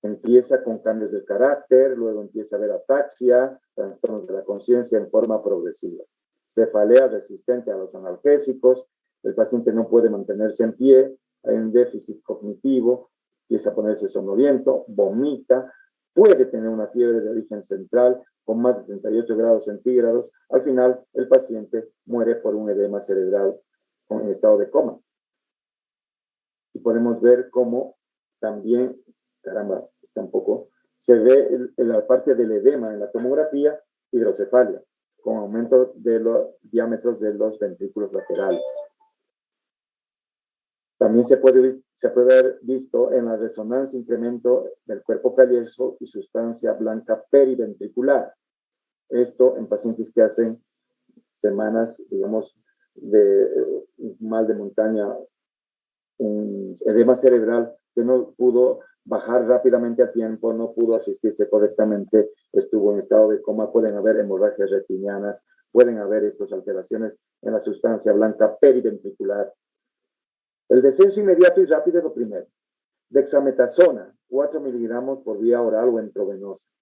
Empieza con cambios de carácter, luego empieza a haber ataxia, trastornos de la conciencia en forma progresiva. Cefalea resistente a los analgésicos, el paciente no puede mantenerse en pie, hay un déficit cognitivo, empieza a ponerse somnoliento, vomita, puede tener una fiebre de origen central con más de 38 grados centígrados. Al final, el paciente muere por un edema cerebral en estado de coma. Y podemos ver cómo también, caramba, tampoco, se ve en la parte del edema en la tomografía, hidrocefalia, con aumento de los diámetros de los ventrículos laterales. También se puede haber visto en la resonancia incremento del cuerpo calloso y sustancia blanca periventricular. Esto en pacientes que hacen semanas, digamos, de mal de montaña, un edema cerebral que no pudo bajar rápidamente a tiempo, no pudo asistirse correctamente, estuvo en estado de coma, pueden haber hemorragias retinianas, pueden haber estas alteraciones en la sustancia blanca periventricular. El descenso inmediato y rápido es lo primero. Dexametasona, 4 miligramos por vía oral o intravenosa.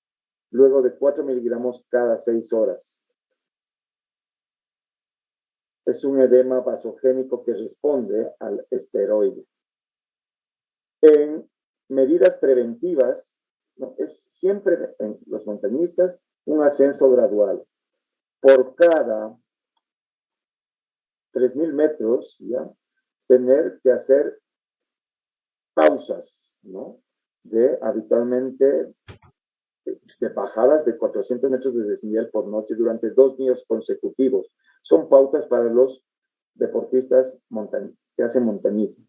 Luego de 4 miligramos cada 6 horas. es un edema vasogénico que responde al esteroide. En medidas preventivas, ¿no? Es siempre en los montañistas un ascenso gradual. Por cada 3.000 metros, ¿ya? Tener que hacer pausas, ¿no? De habitualmente de bajadas de 400 metros de desnivel por noche durante 2 días consecutivos. Son pautas para los deportistas que hacen montañismo.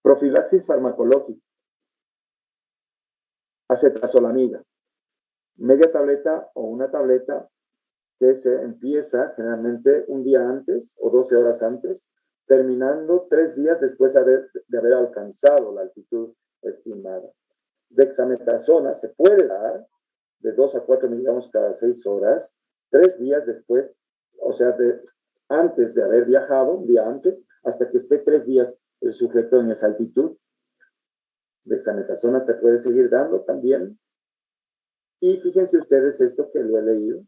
Profilaxis farmacológica. Acetazolamida. Media tableta o una tableta que se empieza generalmente un día antes o 12 horas antes, terminando 3 días después de haber alcanzado la altitud estimada. Dexametasona se puede dar de 2 a 4 miligramos cada 6 horas, 3 días después, o sea, antes de haber viajado, un día antes, hasta que esté 3 días el sujeto en esa altitud. Dexametasona te puede seguir dando también. Y fíjense ustedes esto que lo he leído.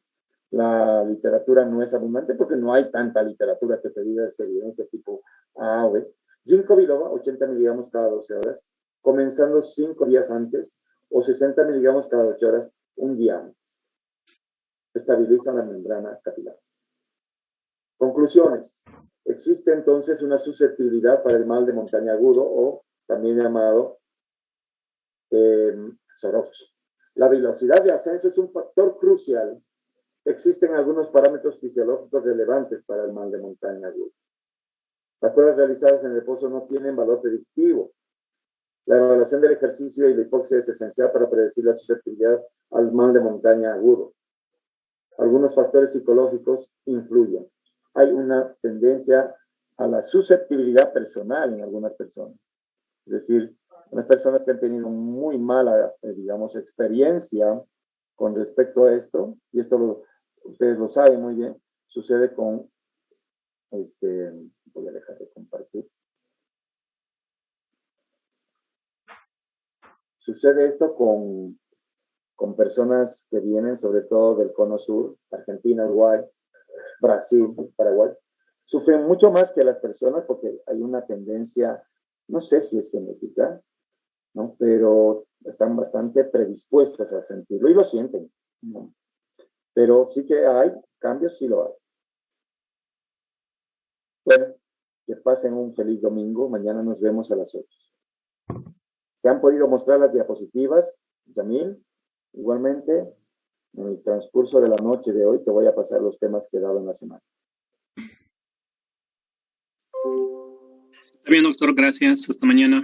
La literatura no es abundante porque no hay tanta literatura que te diga esa evidencia tipo A o B. Ginkgo biloba, 80 miligramos cada 12 horas, comenzando 5 días antes, o 60 miligramos cada 8 horas, un día antes. Estabiliza la membrana capilar. Conclusiones. Existe entonces una susceptibilidad para el mal de montaña agudo, o también llamado Swarovski. La velocidad de ascenso es un factor crucial. Existen algunos parámetros fisiológicos relevantes para el mal de montaña agudo. Las pruebas realizadas en el reposo no tienen valor predictivo. La evaluación del ejercicio y la hipoxia es esencial para predecir la susceptibilidad al mal de montaña agudo. Algunos factores psicológicos influyen. Hay una tendencia a la susceptibilidad personal en algunas personas. Es decir, unas personas que han tenido muy mala, digamos, experiencia con respecto a esto, y esto ustedes lo saben muy bien, sucede con, voy a dejar de compartir. Sucede esto con personas que vienen sobre todo del cono sur, Argentina, Uruguay, Brasil, Paraguay. Sufren mucho más que las personas porque hay una tendencia, no sé si es genética, ¿no? Pero están bastante predispuestos a sentirlo y lo sienten, ¿no? Pero sí que hay cambios, sí lo hay. Bueno, que pasen un feliz domingo. Mañana nos vemos a las 8. ¿Se han podido mostrar las diapositivas, Yamil? Igualmente, en el transcurso de la noche de hoy te voy a pasar los temas que he dado en la semana. Está bien, doctor. Gracias. Hasta mañana.